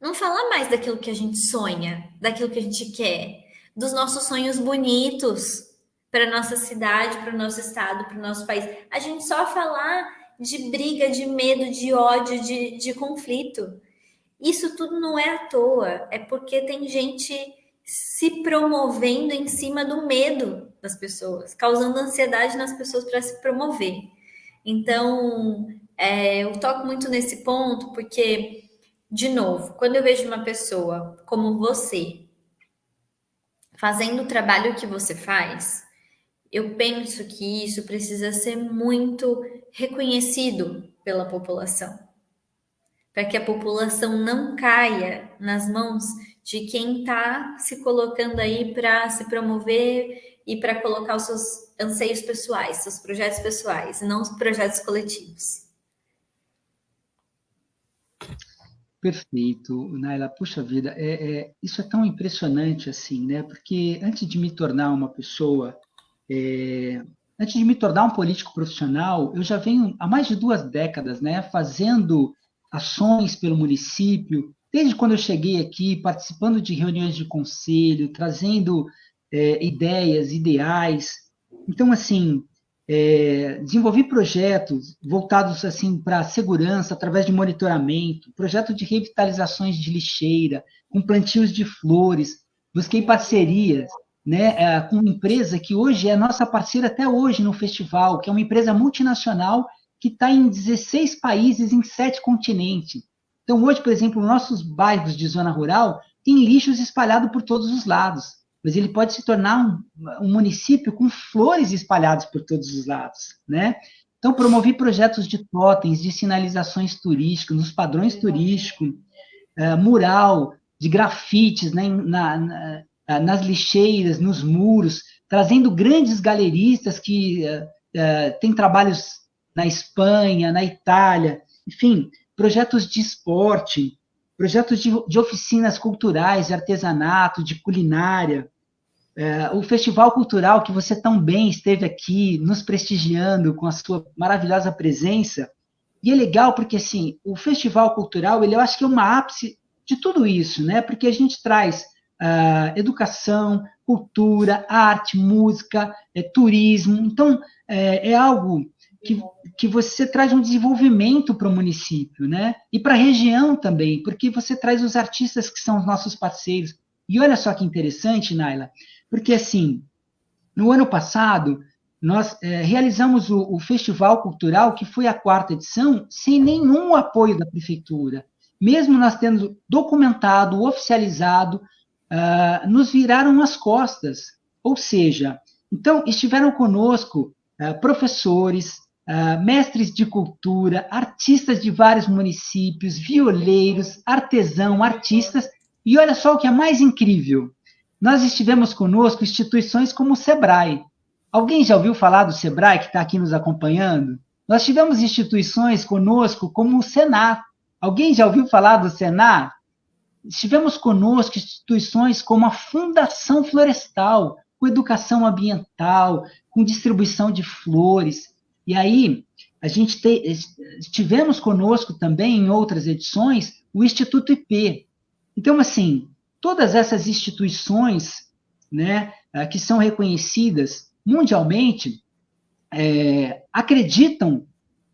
não falar mais daquilo que a gente sonha, daquilo que a gente quer, dos nossos sonhos bonitos para nossa cidade, para o nosso estado, para o nosso país. A gente só falar de briga, de medo, de ódio, de conflito. Isso tudo não é à toa, é porque tem gente se promovendo em cima do medo das pessoas, causando ansiedade nas pessoas para se promover. Então, eu toco muito nesse ponto porque, de novo, quando eu vejo uma pessoa como você fazendo o trabalho que você faz, eu penso que isso precisa ser muito reconhecido pela população, para que a população não caia nas mãos de quem está se colocando aí para se promover e para colocar os seus anseios pessoais, seus projetos pessoais, e não os projetos coletivos. Perfeito, Naila. Puxa vida, isso é tão impressionante assim, né? Porque antes de me tornar uma pessoa, antes de me tornar um político profissional, eu já venho há mais de 2 décadas, né, fazendo ações pelo município, desde quando eu cheguei aqui, participando de reuniões de conselho, trazendo ideias, ideais. Então, assim, desenvolvi projetos voltados assim para segurança através de monitoramento, projeto de revitalizações de lixeira, com plantios de flores, busquei parcerias, né, com uma empresa que hoje é nossa parceira até hoje no festival, que é uma empresa multinacional que está em 16 países, em 7 continentes. Então, hoje, por exemplo, nossos bairros de zona rural têm lixos espalhados por todos os lados, mas ele pode se tornar um município com flores espalhadas por todos os lados, né? Então, promovi projetos de totens, de sinalizações turísticas, nos padrões turísticos, mural, de grafites, né, nas lixeiras, nos muros, trazendo grandes galeristas que têm trabalhos na Espanha, na Itália, enfim, projetos de esporte, projetos de oficinas culturais, de artesanato, de culinária, o festival cultural que você tão bem esteve aqui nos prestigiando com a sua maravilhosa presença. E é legal porque, assim, o festival cultural, eu acho que é uma ápice de tudo isso, né? Porque a gente traz educação, cultura, arte, música, turismo. Então, é algo que você traz um desenvolvimento para o município, né? E para a região também, porque você traz os artistas que são os nossos parceiros. E olha só que interessante, Naila, porque assim, no ano passado, nós realizamos o Festival Cultural, que foi a 4ª edição, sem nenhum apoio da prefeitura. Mesmo nós tendo documentado, oficializado, nos viraram as costas. Ou seja, então estiveram conosco professores, mestres de cultura, artistas de vários municípios, violeiros, artesãos, artistas, e olha só o que é mais incrível. Nós estivemos conosco instituições como o SEBRAE. Alguém já ouviu falar do SEBRAE que está aqui nos acompanhando? Nós tivemos instituições conosco como o Senar. Alguém já ouviu falar do Senar? Estivemos conosco instituições como a Fundação Florestal, com educação ambiental, com distribuição de flores. E aí, tivemos conosco também, em outras edições, o Instituto IP. Então, assim, todas essas instituições, né, que são reconhecidas mundialmente, acreditam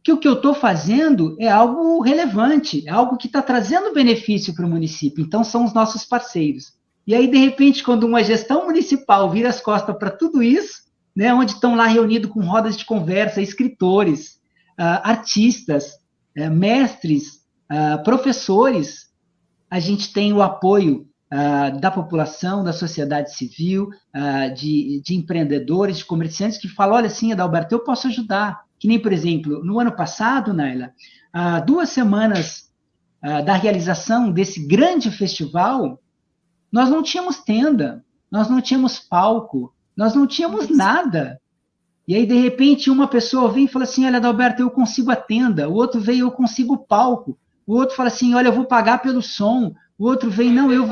que o que eu estou fazendo é algo relevante, é algo que está trazendo benefício para o município. Então, são os nossos parceiros. E aí, de repente, quando uma gestão municipal vira as costas para tudo isso, né, onde estão lá reunidos com rodas de conversa, escritores, artistas, mestres, professores, a gente tem o apoio da população, da sociedade civil, de empreendedores, de comerciantes que falam, olha, sim, Adalberto, eu posso ajudar. Que nem, por exemplo, no ano passado, Naila, 2 semanas da realização desse grande festival, nós não tínhamos tenda, nós não tínhamos palco, nós não tínhamos nada. E aí, de repente, uma pessoa vem e fala assim, olha, Adalberto, eu consigo a tenda. O outro veio, eu consigo o palco. O outro fala assim, olha, eu vou pagar pelo som. O outro vem, não, eu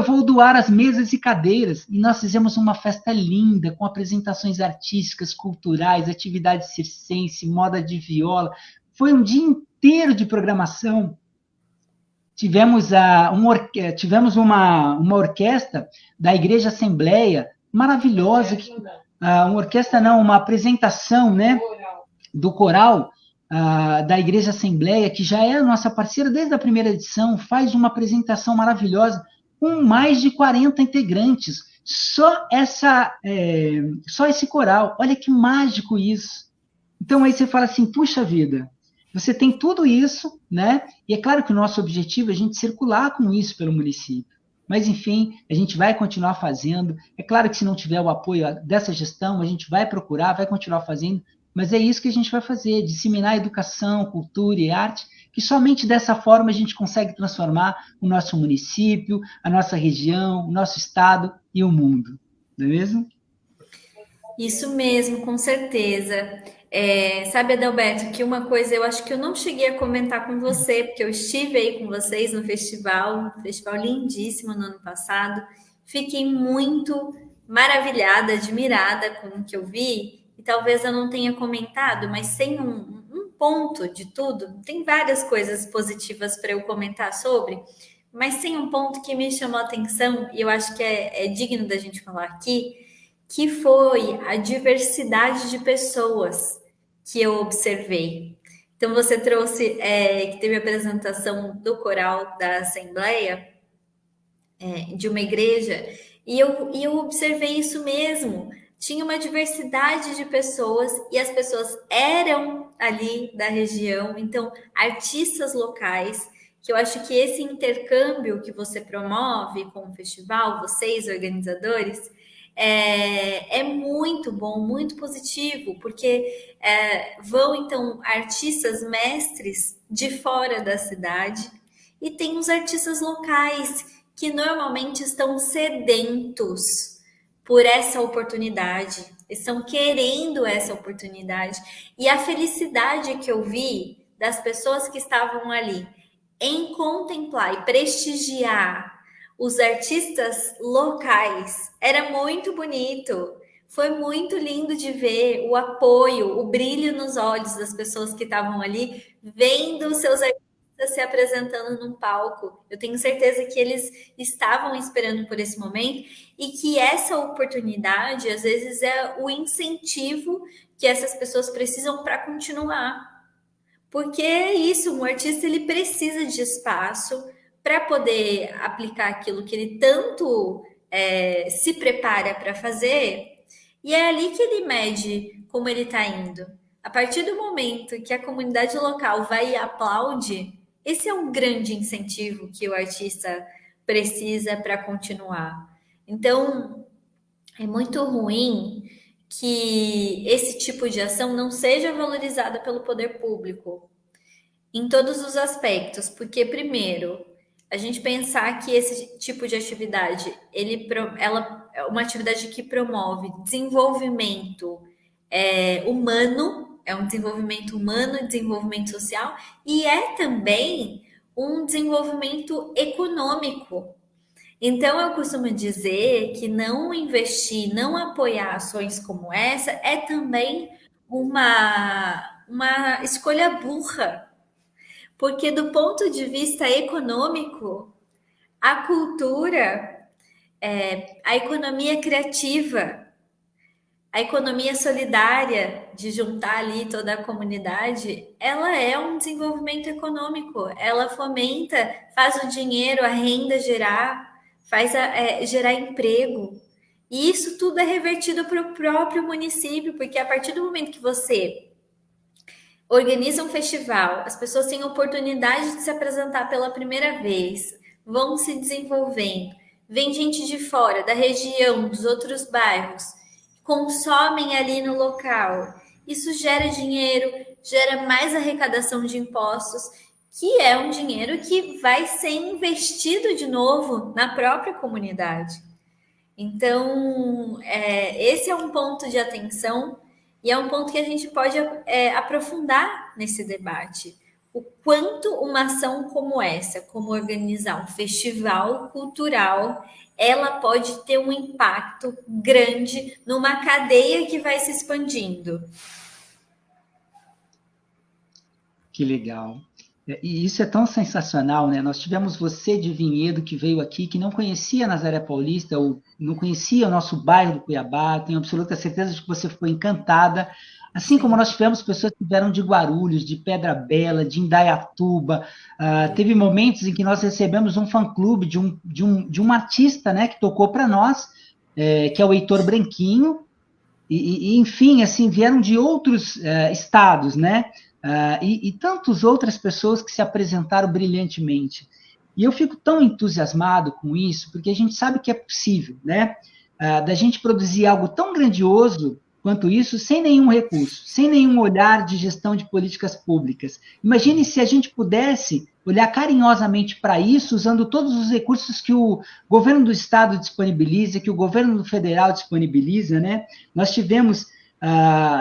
vou doar as mesas e cadeiras. E nós fizemos uma festa linda, com apresentações artísticas, culturais, atividades circense, moda de viola. Foi um dia inteiro de programação. Tivemos uma orquestra da Igreja Assembleia, maravilhosa, uma apresentação, né, do coral da Igreja Assembleia, que já é a nossa parceira desde a primeira edição, faz uma apresentação maravilhosa, com mais de 40 integrantes, só esse coral, olha que mágico isso. Então aí você fala assim, puxa vida, você tem tudo isso, né? E é claro que o nosso objetivo é a gente circular com isso pelo município. Mas, enfim, a gente vai continuar fazendo. É claro que se não tiver o apoio dessa gestão, a gente vai procurar, vai continuar fazendo, mas é isso que a gente vai fazer, disseminar educação, cultura e arte, que somente dessa forma a gente consegue transformar o nosso município, a nossa região, o nosso estado e o mundo. Não é mesmo? Isso mesmo, com certeza. Sabe, Adalberto, que uma coisa eu acho que eu não cheguei a comentar com você, porque eu estive aí com vocês no festival, um festival lindíssimo no ano passado. Fiquei muito maravilhada, admirada com o que eu vi, e talvez eu não tenha comentado, mas sem um ponto de tudo, tem várias coisas positivas para eu comentar sobre, mas sem um ponto que me chamou a atenção, e eu acho que é digno da gente falar aqui, que foi a diversidade de pessoas que eu observei. Então, você trouxe que teve a apresentação do coral da Assembleia, de uma igreja, e eu observei isso mesmo. Tinha uma diversidade de pessoas, e as pessoas eram ali da região, então, artistas locais, que eu acho que esse intercâmbio que você promove com o festival, vocês, organizadores, é muito bom, muito positivo, porque vão, então, artistas mestres de fora da cidade e tem os artistas locais que normalmente estão sedentos por essa oportunidade, estão querendo essa oportunidade. E a felicidade que eu vi das pessoas que estavam ali em contemplar e prestigiar os artistas locais, era muito bonito. Foi muito lindo de ver o apoio, o brilho nos olhos das pessoas que estavam ali, vendo os seus artistas se apresentando num palco. Eu tenho certeza que eles estavam esperando por esse momento e que essa oportunidade, às vezes, é o incentivo que essas pessoas precisam para continuar. Porque é isso, um artista ele precisa de espaço para poder aplicar aquilo que ele tanto se prepara para fazer, e é ali que ele mede como ele está indo. A partir do momento que a comunidade local vai e aplaude, esse é um grande incentivo que o artista precisa para continuar. Então, é muito ruim que esse tipo de ação não seja valorizada pelo poder público em todos os aspectos, porque primeiro, a gente pensar que esse tipo de atividade, ela é uma atividade que promove desenvolvimento humano, é um desenvolvimento humano, desenvolvimento social, e é também um desenvolvimento econômico. Então, eu costumo dizer que não investir, não apoiar ações como essa é também uma escolha burra, porque do ponto de vista econômico, a cultura, a economia criativa, a economia solidária de juntar ali toda a comunidade, ela é um desenvolvimento econômico, ela fomenta, faz o dinheiro, a renda gerar, faz gerar emprego. E isso tudo é revertido para o próprio município, porque a partir do momento que você organiza um festival, as pessoas têm a oportunidade de se apresentar pela primeira vez, vão se desenvolvendo, vem gente de fora, da região, dos outros bairros, consomem ali no local. Isso gera dinheiro, gera mais arrecadação de impostos, que é um dinheiro que vai ser investido de novo na própria comunidade. Então, esse é um ponto de atenção e é um ponto que a gente pode aprofundar nesse debate. O quanto uma ação como essa, como organizar um festival cultural, ela pode ter um impacto grande numa cadeia que vai se expandindo. Que legal. E isso é tão sensacional, né? Nós tivemos você de Vinhedo que veio aqui, que não conhecia Nazaré Paulista, ou não conhecia o nosso bairro do Cuiabá, tenho absoluta certeza de que você ficou encantada, assim como nós tivemos pessoas que vieram de Guarulhos, de Pedra Bela, de Indaiatuba, teve momentos em que nós recebemos um fã-clube de um artista, né, que tocou para nós, que é o Heitor Branquinho, e enfim, assim, vieram de outros estados, né? E tantas outras pessoas que se apresentaram brilhantemente. E eu fico tão entusiasmado com isso, porque a gente sabe que é possível, né? Da gente produzir algo tão grandioso quanto isso, sem nenhum recurso, sem nenhum olhar de gestão de políticas públicas. Imagine se a gente pudesse olhar carinhosamente para isso, usando todos os recursos que o governo do estado disponibiliza, que o governo federal disponibiliza, né? Nós tivemos,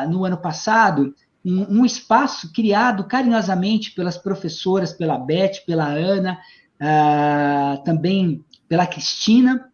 no ano passado, um espaço criado carinhosamente pelas professoras, pela Beth, pela Ana, também pela Cristina,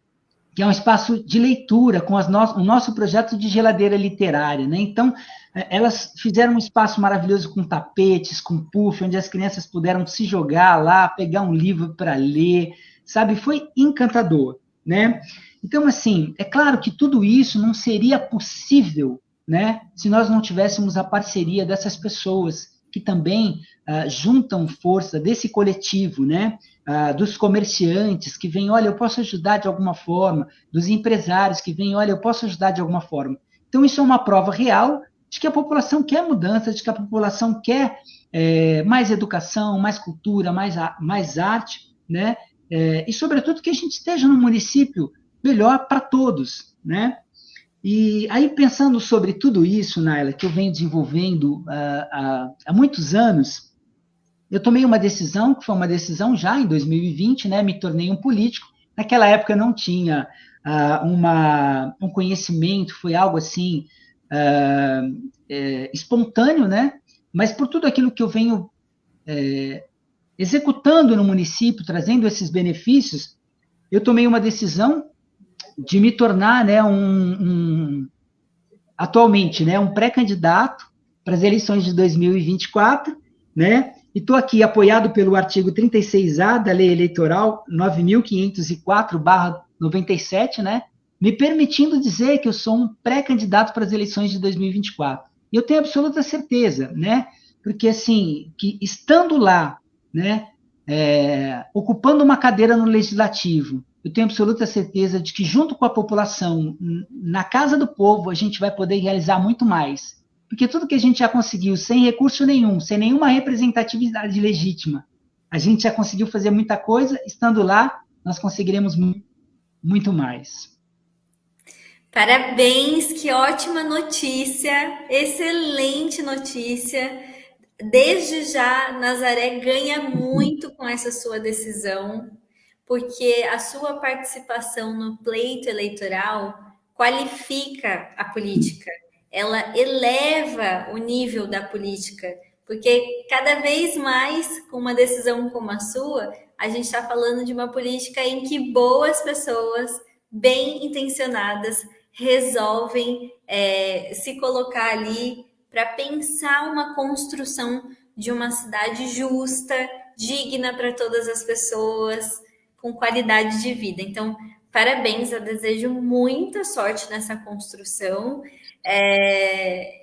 que é um espaço de leitura com o nosso projeto de geladeira literária, né? Então, elas fizeram um espaço maravilhoso com tapetes, com puff, onde as crianças puderam se jogar lá, pegar um livro para ler, sabe? Foi encantador, né? Então, assim, é claro que tudo isso não seria possível, né, se nós não tivéssemos a parceria dessas pessoas que também juntam força desse coletivo, né, dos comerciantes que vêm, olha, eu posso ajudar de alguma forma, dos empresários que vêm, olha, eu posso ajudar de alguma forma. Então, isso é uma prova real de que a população quer mudança, de que a população quer mais educação, mais cultura, mais arte, né, e, sobretudo, que a gente esteja num município melhor para todos, né? E aí, pensando sobre tudo isso, Naila, que eu venho desenvolvendo há muitos anos, eu tomei uma decisão, que foi uma decisão já em 2020, né? Me tornei um político. Naquela época eu não tinha um conhecimento, foi algo assim espontâneo, né? Mas por tudo aquilo que eu venho executando no município, trazendo esses benefícios, eu tomei uma decisão de me tornar, né, atualmente, né, um pré-candidato para as eleições de 2024, né, e estou aqui apoiado pelo artigo 36A da Lei Eleitoral 9.504/97, né, me permitindo dizer que eu sou um pré-candidato para as eleições de 2024. E eu tenho absoluta certeza, né, porque, assim, que estando lá, né, ocupando uma cadeira no Legislativo, eu tenho absoluta certeza de que, junto com a população, na Casa do Povo, a gente vai poder realizar muito mais. Porque tudo que a gente já conseguiu sem recurso nenhum, sem nenhuma representatividade legítima, a gente já conseguiu fazer muita coisa, estando lá, nós conseguiremos muito mais. Parabéns, que ótima notícia, excelente notícia. Desde já, Nazaré ganha muito com essa sua decisão, porque a sua participação no pleito eleitoral qualifica a política, ela eleva o nível da política, porque cada vez mais, com uma decisão como a sua, a gente está falando de uma política em que boas pessoas, bem intencionadas, resolvem se colocar ali para pensar uma construção de uma cidade justa, digna para todas as pessoas, com qualidade de vida. Então, parabéns, eu desejo muita sorte nessa construção.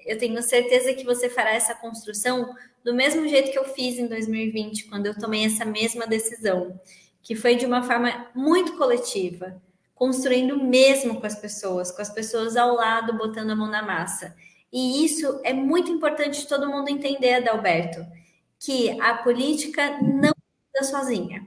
Eu tenho certeza que você fará essa construção do mesmo jeito que eu fiz em 2020, quando eu tomei essa mesma decisão, que foi de uma forma muito coletiva, construindo mesmo com as pessoas ao lado, botando a mão na massa. E isso é muito importante todo mundo entender, Adalberto, que a política não anda sozinha.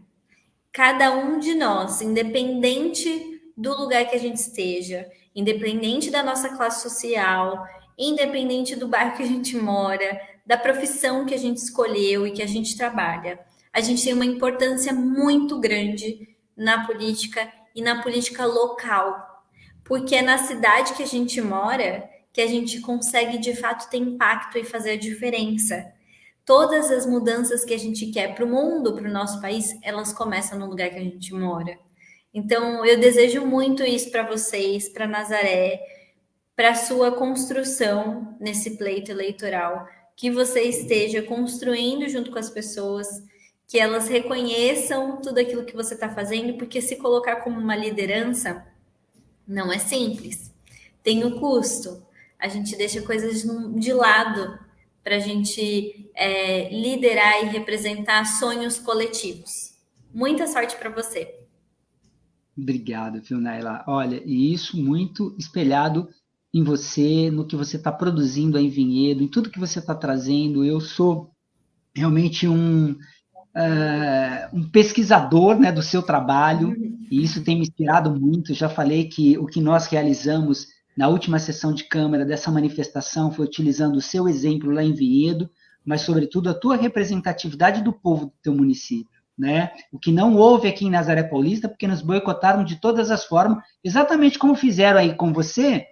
Cada um de nós, independente do lugar que a gente esteja, independente da nossa classe social, independente do bairro que a gente mora, da profissão que a gente escolheu e que a gente trabalha, a gente tem uma importância muito grande na política e na política local, porque é na cidade que a gente mora que a gente consegue, de fato, ter impacto e fazer a diferença. Todas as mudanças que a gente quer para o mundo, para o nosso país, elas começam no lugar que a gente mora. Então, eu desejo muito isso para vocês, para Nazaré, para a sua construção nesse pleito eleitoral, que você esteja construindo junto com as pessoas, que elas reconheçam tudo aquilo que você está fazendo, porque se colocar como uma liderança não é simples, tem um custo. A gente deixa coisas de lado para a gente liderar e representar sonhos coletivos. Muita sorte para você. Obrigado, Naila. Olha, e isso muito espelhado em você, no que você está produzindo aí em Vinhedo, em tudo que você está trazendo. Eu sou realmente um pesquisador, né, do seu trabalho, e isso tem me inspirado muito. Já falei que o que nós realizamos na última sessão de Câmara dessa manifestação foi utilizando o seu exemplo lá em Vinhedo, mas, sobretudo, a tua representatividade do povo do teu município, né? O que não houve aqui em Nazaré Paulista, porque nos boicotaram de todas as formas, exatamente como fizeram aí com você,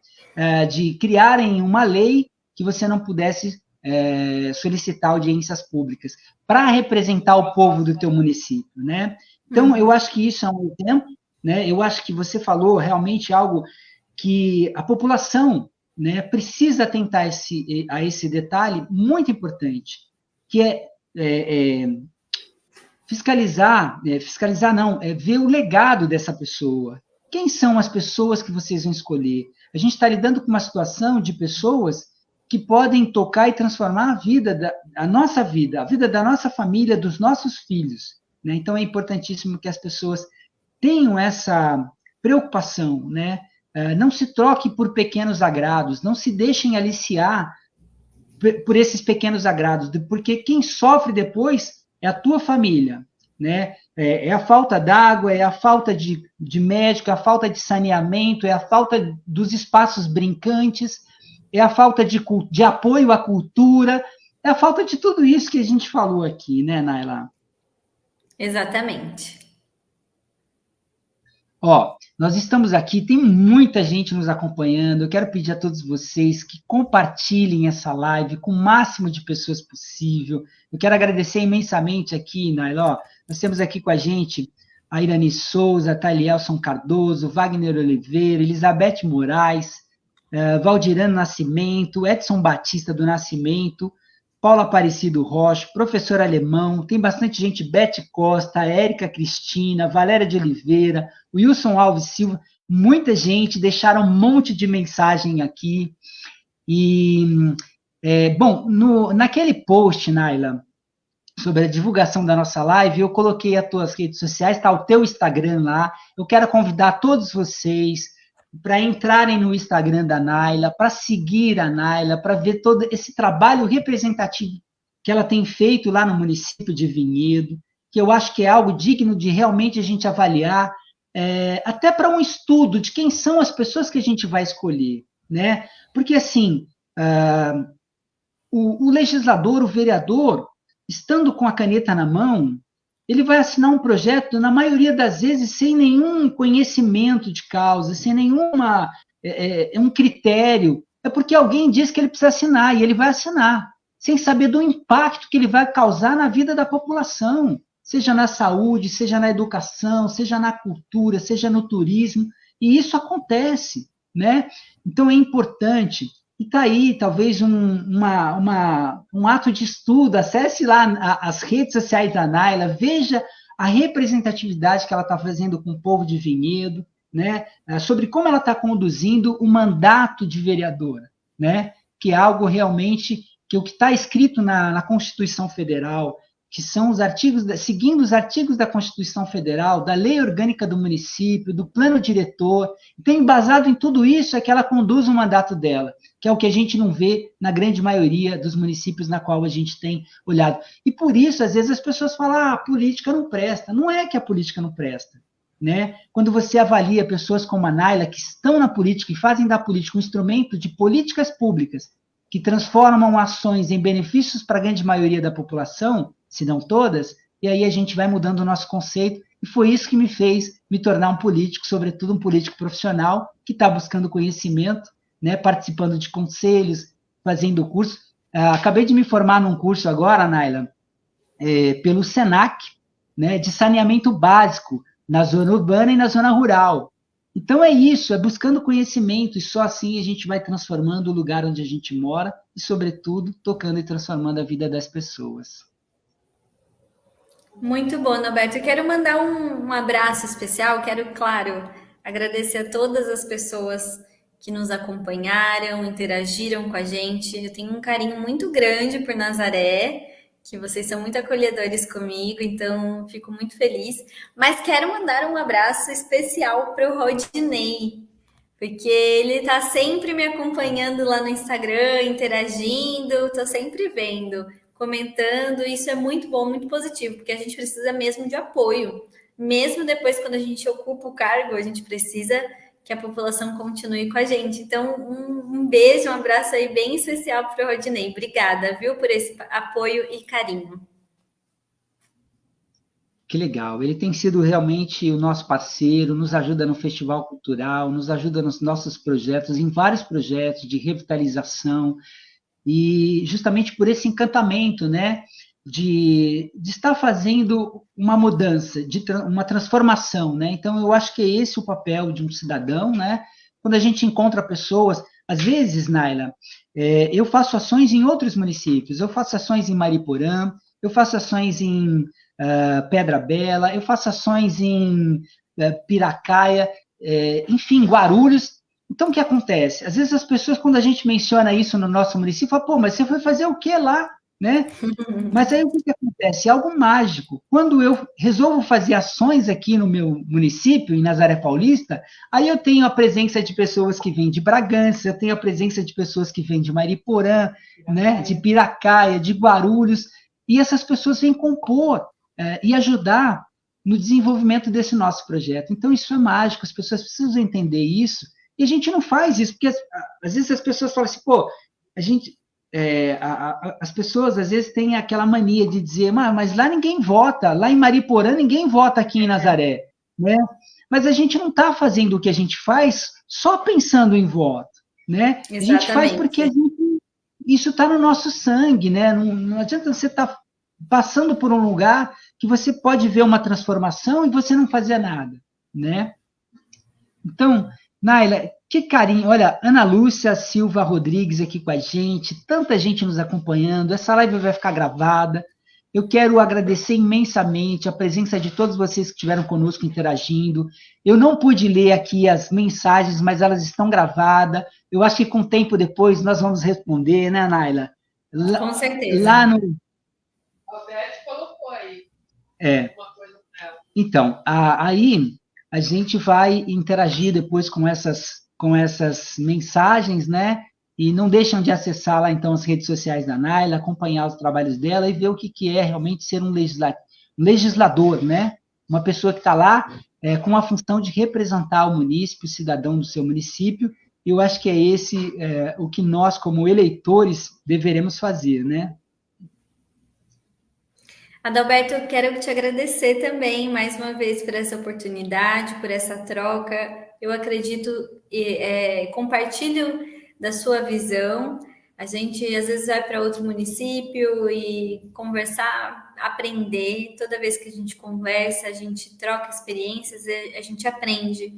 de criarem uma lei que você não pudesse solicitar audiências públicas para representar o povo do teu município, né? Então, eu acho que isso é um exemplo, né? Eu acho que você falou realmente algo que a população, né, precisa atentar a esse detalhe muito importante, que fiscalizar não, ver o legado dessa pessoa. Quem são as pessoas que vocês vão escolher? A gente está lidando com uma situação de pessoas que podem tocar e transformar a nossa vida, a vida da nossa família, dos nossos filhos, né? Então, é importantíssimo que as pessoas tenham essa preocupação, né? Não se troque por pequenos agrados, não se deixem aliciar por esses pequenos agrados, porque quem sofre depois é a tua família, né? É a falta d'água, é a falta de médico, é a falta de saneamento, é a falta dos espaços brincantes, é a falta de apoio à cultura, é a falta de tudo isso que a gente falou aqui, né, Naila? Exatamente. Nós estamos aqui, tem muita gente nos acompanhando. Eu quero pedir a todos vocês que compartilhem essa live com o máximo de pessoas possível. Eu quero agradecer imensamente aqui, Naila. Nós temos aqui com a gente a Irani Souza, a Thalielson Cardoso, Wagner Oliveira, Elizabeth Moraes, Valdirano Nascimento, Edson Batista do Nascimento, Paula Aparecido Rocha, Professor Alemão, tem bastante gente, Beth Costa, Érica Cristina, Valéria de Oliveira, Wilson Alves Silva, muita gente, deixaram um monte de mensagem aqui. E, bom, naquele post, Naila, sobre a divulgação da nossa live, eu coloquei as tuas redes sociais, está o teu Instagram lá. Eu quero convidar todos vocês para entrarem no Instagram da Naila, para seguir a Naila, para ver todo esse trabalho representativo que ela tem feito lá no município de Vinhedo, que eu acho que é algo digno de realmente a gente avaliar, até para um estudo de quem são as pessoas que a gente vai escolher, né? Porque, assim, o legislador, o vereador, estando com a caneta na mão, ele vai assinar um projeto, na maioria das vezes, sem nenhum conhecimento de causa, sem nenhuma um critério. É porque alguém diz que ele precisa assinar, e ele vai assinar, sem saber do impacto que ele vai causar na vida da população, seja na saúde, seja na educação, seja na cultura, seja no turismo, e isso acontece, né? Então é importante. E está aí, talvez, um ato de estudo. Acesse lá as redes sociais da Naila, veja a representatividade que ela está fazendo com o povo de Vinhedo, né? Sobre como ela está conduzindo o mandato de vereadora, né? Que é algo realmente que o que está escrito na Constituição Federal, que são os artigos, seguindo os artigos da Constituição Federal, da Lei Orgânica do Município, do Plano Diretor. Então, embasado em tudo isso, é que ela conduz o mandato dela, que é o que a gente não vê na grande maioria dos municípios na qual a gente tem olhado. E por isso, às vezes, as pessoas falam, a política não presta. Não é que a política não presta, né? Quando você avalia pessoas como a Naila, que estão na política e fazem da política um instrumento de políticas públicas, que transformam ações em benefícios para a grande maioria da população, se não todas, e aí a gente vai mudando o nosso conceito, e foi isso que me fez me tornar um político, sobretudo um político profissional, que está buscando conhecimento, né, participando de conselhos, fazendo curso. Acabei de me formar num curso agora, Naila, pelo SENAC, né, de saneamento básico, na zona urbana e na zona rural. Então é isso, é buscando conhecimento, e só assim a gente vai transformando o lugar onde a gente mora, e, sobretudo, tocando e transformando a vida das pessoas. Muito bom, Norberto. Eu quero mandar um abraço especial. Quero, claro, agradecer a todas as pessoas que nos acompanharam, interagiram com a gente. Eu tenho um carinho muito grande por Nazaré, que vocês são muito acolhedores comigo, então fico muito feliz. Mas quero mandar um abraço especial para o Rodinei, porque ele está sempre me acompanhando lá no Instagram, interagindo, estou sempre vendo, comentando. Isso é muito bom, muito positivo, porque a gente precisa mesmo de apoio. Mesmo depois, quando a gente ocupa o cargo, a gente precisa que a população continue com a gente. Então, um beijo, um abraço aí bem especial para o Rodinei. Obrigada, viu, por esse apoio e carinho. Que legal, ele tem sido realmente o nosso parceiro, nos ajuda no Festival Cultural, nos ajuda nos nossos projetos, em vários projetos de revitalização, e justamente por esse encantamento, né, de estar fazendo uma mudança, uma transformação, né? Então, eu acho que é esse o papel de um cidadão, né? Quando a gente encontra pessoas, às vezes, Naila, eu faço ações em outros municípios, eu faço ações em Mariporã, eu faço ações em Pedra Bela, eu faço ações em Piracaia, enfim, Guarulhos. Então, o que acontece? Às vezes as pessoas, quando a gente menciona isso no nosso município, falam, pô, mas você foi fazer o quê lá? Né? Mas aí o que acontece? É algo mágico. Quando eu resolvo fazer ações aqui no meu município, em Nazaré Paulista, aí eu tenho a presença de pessoas que vêm de Bragança, eu tenho a presença de pessoas que vêm de Mariporã, né, de Piracaia, de Guarulhos, e essas pessoas vêm compor e ajudar no desenvolvimento desse nosso projeto. Então, isso é mágico, as pessoas precisam entender isso, e a gente não faz isso, porque às vezes as pessoas falam assim, pô, a gente... as pessoas às vezes têm aquela mania de dizer, mas lá ninguém vota, lá em Mariporã ninguém vota aqui em Nazaré, né? Mas a gente não está fazendo o que a gente faz só pensando em voto, né? Exatamente. A gente faz porque isso está no nosso sangue, né? Não adianta você estar passando por um lugar que você pode ver uma transformação e você não fazer nada, né? Então, Naila, que carinho. Olha, Ana Lúcia Silva Rodrigues aqui com a gente, tanta gente nos acompanhando, essa live vai ficar gravada. Eu quero agradecer imensamente a presença de todos vocês que estiveram conosco interagindo. Eu não pude ler aqui as mensagens, mas elas estão gravadas. Eu acho que com o tempo depois nós vamos responder, né, Naila? Com certeza. Lá no... É. Então, aí a gente vai interagir depois com essas mensagens, né? E não deixam de acessar lá, então, as redes sociais da Naila, acompanhar os trabalhos dela e ver o que é realmente ser um legislador, né? Uma pessoa que está lá com a função de representar o munícipe, o cidadão do seu município. E eu acho que é esse o que nós, como eleitores, deveremos fazer, né? Adalberto, eu quero te agradecer também mais uma vez por essa oportunidade, por essa troca. Eu acredito e compartilho da sua visão. A gente às vezes vai para outro município e conversar, aprender. Toda vez que a gente conversa, a gente troca experiências, a gente aprende.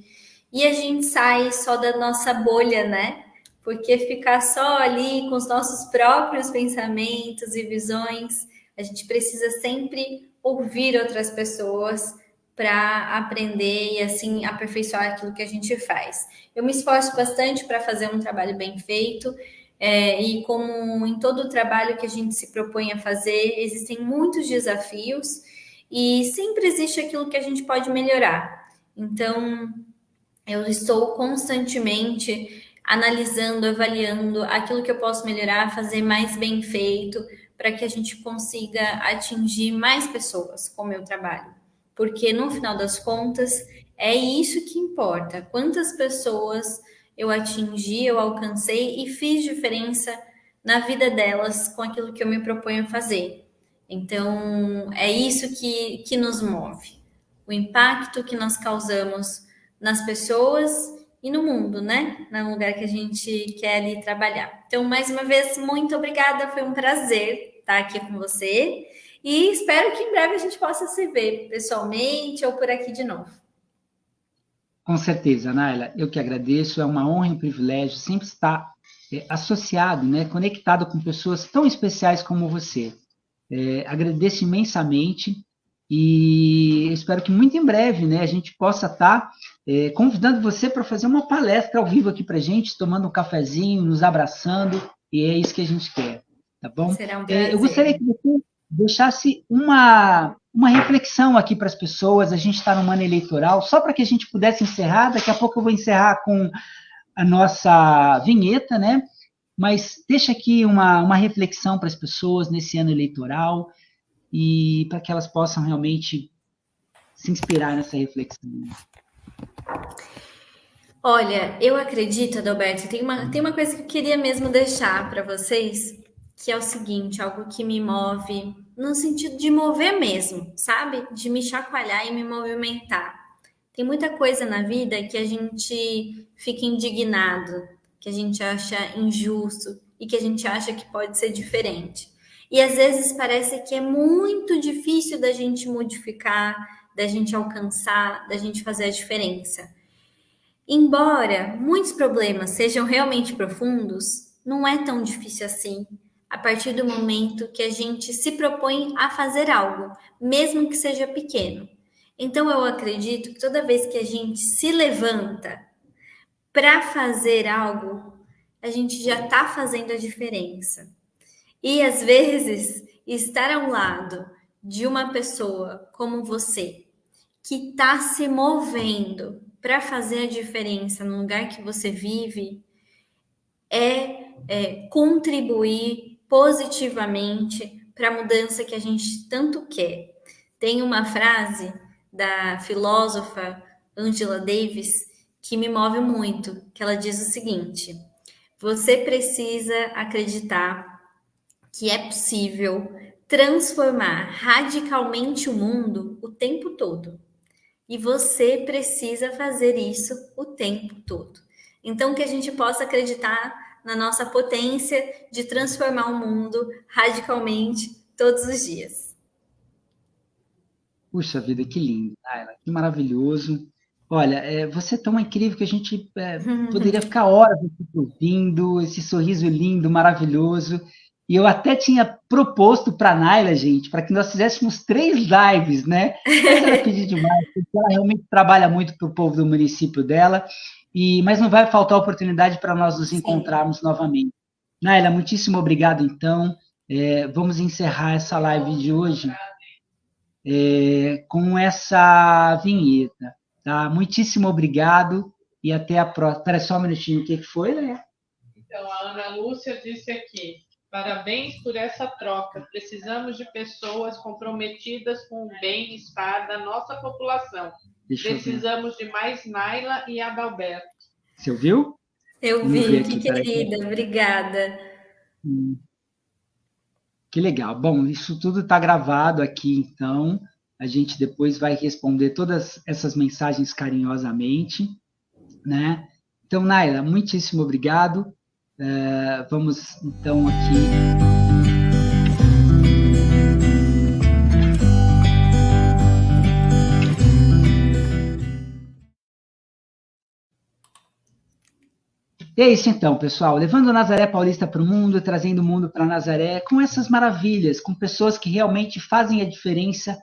E a gente sai só da nossa bolha, né? Porque ficar só ali com os nossos próprios pensamentos e visões, a gente precisa sempre ouvir outras pessoas para aprender e assim aperfeiçoar aquilo que a gente faz. Eu me esforço bastante para fazer um trabalho bem feito. E como em todo o trabalho que a gente se propõe a fazer, existem muitos desafios e sempre existe aquilo que a gente pode melhorar. Então, eu estou constantemente analisando, avaliando aquilo que eu posso melhorar, fazer mais bem feito, para que a gente consiga atingir mais pessoas com o meu trabalho. Porque no final das contas, é isso que importa. Quantas pessoas eu atingi, eu alcancei e fiz diferença na vida delas com aquilo que eu me proponho a fazer. Então, é isso que nos move. O impacto que nós causamos nas pessoas e no mundo, né? No lugar que a gente quer ali trabalhar. Então, mais uma vez, muito obrigada. Foi um prazer estar aqui com você. E espero que em breve a gente possa se ver pessoalmente ou por aqui de novo. Com certeza, Naila, eu que agradeço, é uma honra e um privilégio sempre estar associado, né, conectado com pessoas tão especiais como você. Agradeço imensamente e espero que muito em breve, né, a gente possa estar convidando você para fazer uma palestra ao vivo aqui para a gente, tomando um cafezinho, nos abraçando, e é isso que a gente quer, tá bom? Será um prazer. Eu gostaria que você deixasse uma reflexão aqui para as pessoas. A gente está num ano eleitoral, só para que a gente pudesse encerrar. Daqui a pouco eu vou encerrar com a nossa vinheta, né? Mas deixa aqui uma reflexão para as pessoas nesse ano eleitoral e para que elas possam realmente se inspirar nessa reflexão. Olha, eu acredito, Adalberto, tem uma coisa que eu queria mesmo deixar para vocês, que é o seguinte, algo que me move no sentido de mover mesmo, sabe? De me chacoalhar e me movimentar. Tem muita coisa na vida que a gente fica indignado, que a gente acha injusto e que a gente acha que pode ser diferente. E às vezes parece que é muito difícil da gente modificar, da gente alcançar, da gente fazer a diferença. Embora muitos problemas sejam realmente profundos, não é tão difícil assim a partir do momento que a gente se propõe a fazer algo, mesmo que seja pequeno. Então, eu acredito que toda vez que a gente se levanta para fazer algo, a gente já está fazendo a diferença. E, às vezes, estar ao lado de uma pessoa como você, que está se movendo para fazer a diferença no lugar que você vive, contribuir positivamente para a mudança que a gente tanto quer. Tem uma frase da filósofa Angela Davis que me move muito, que ela diz o seguinte: você precisa acreditar que é possível transformar radicalmente o mundo o tempo todo. E você precisa fazer isso o tempo todo. Então, que a gente possa acreditar na nossa potência de transformar o mundo radicalmente todos os dias. Puxa vida, que lindo, Naila, que maravilhoso. Olha, você é tão incrível que a gente poderia ficar horas aqui ouvindo, esse sorriso lindo, maravilhoso. E eu até tinha proposto para a Naila, gente, para que nós fizéssemos 3 lives, né? Mas ela pediu demais, porque ela realmente trabalha muito para o povo do município dela, mas não vai faltar oportunidade para nós nos encontrarmos novamente. Naila, muitíssimo obrigado, então. Vamos encerrar essa live de hoje com essa vinheta. Tá? Muitíssimo obrigado e até a próxima. Espera só um minutinho, o que foi, né? Então, a Ana Lúcia disse aqui: parabéns por essa troca. Precisamos de pessoas comprometidas com o bem-estar da nossa população. Precisamos de mais Naila e Adalberto. Você ouviu? Eu vi, que querida, obrigada. Que legal. Bom, isso tudo está gravado aqui, então a gente depois vai responder todas essas mensagens carinhosamente, né? Então, Naila, muitíssimo obrigado. Vamos, então, aqui... E é isso então, pessoal. Levando Nazaré Paulista para o mundo, trazendo o mundo para Nazaré, com essas maravilhas, com pessoas que realmente fazem a diferença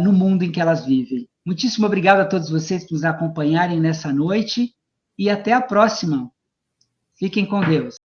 no mundo em que elas vivem. Muitíssimo obrigado a todos vocês por nos acompanharem nessa noite e até a próxima. Fiquem com Deus.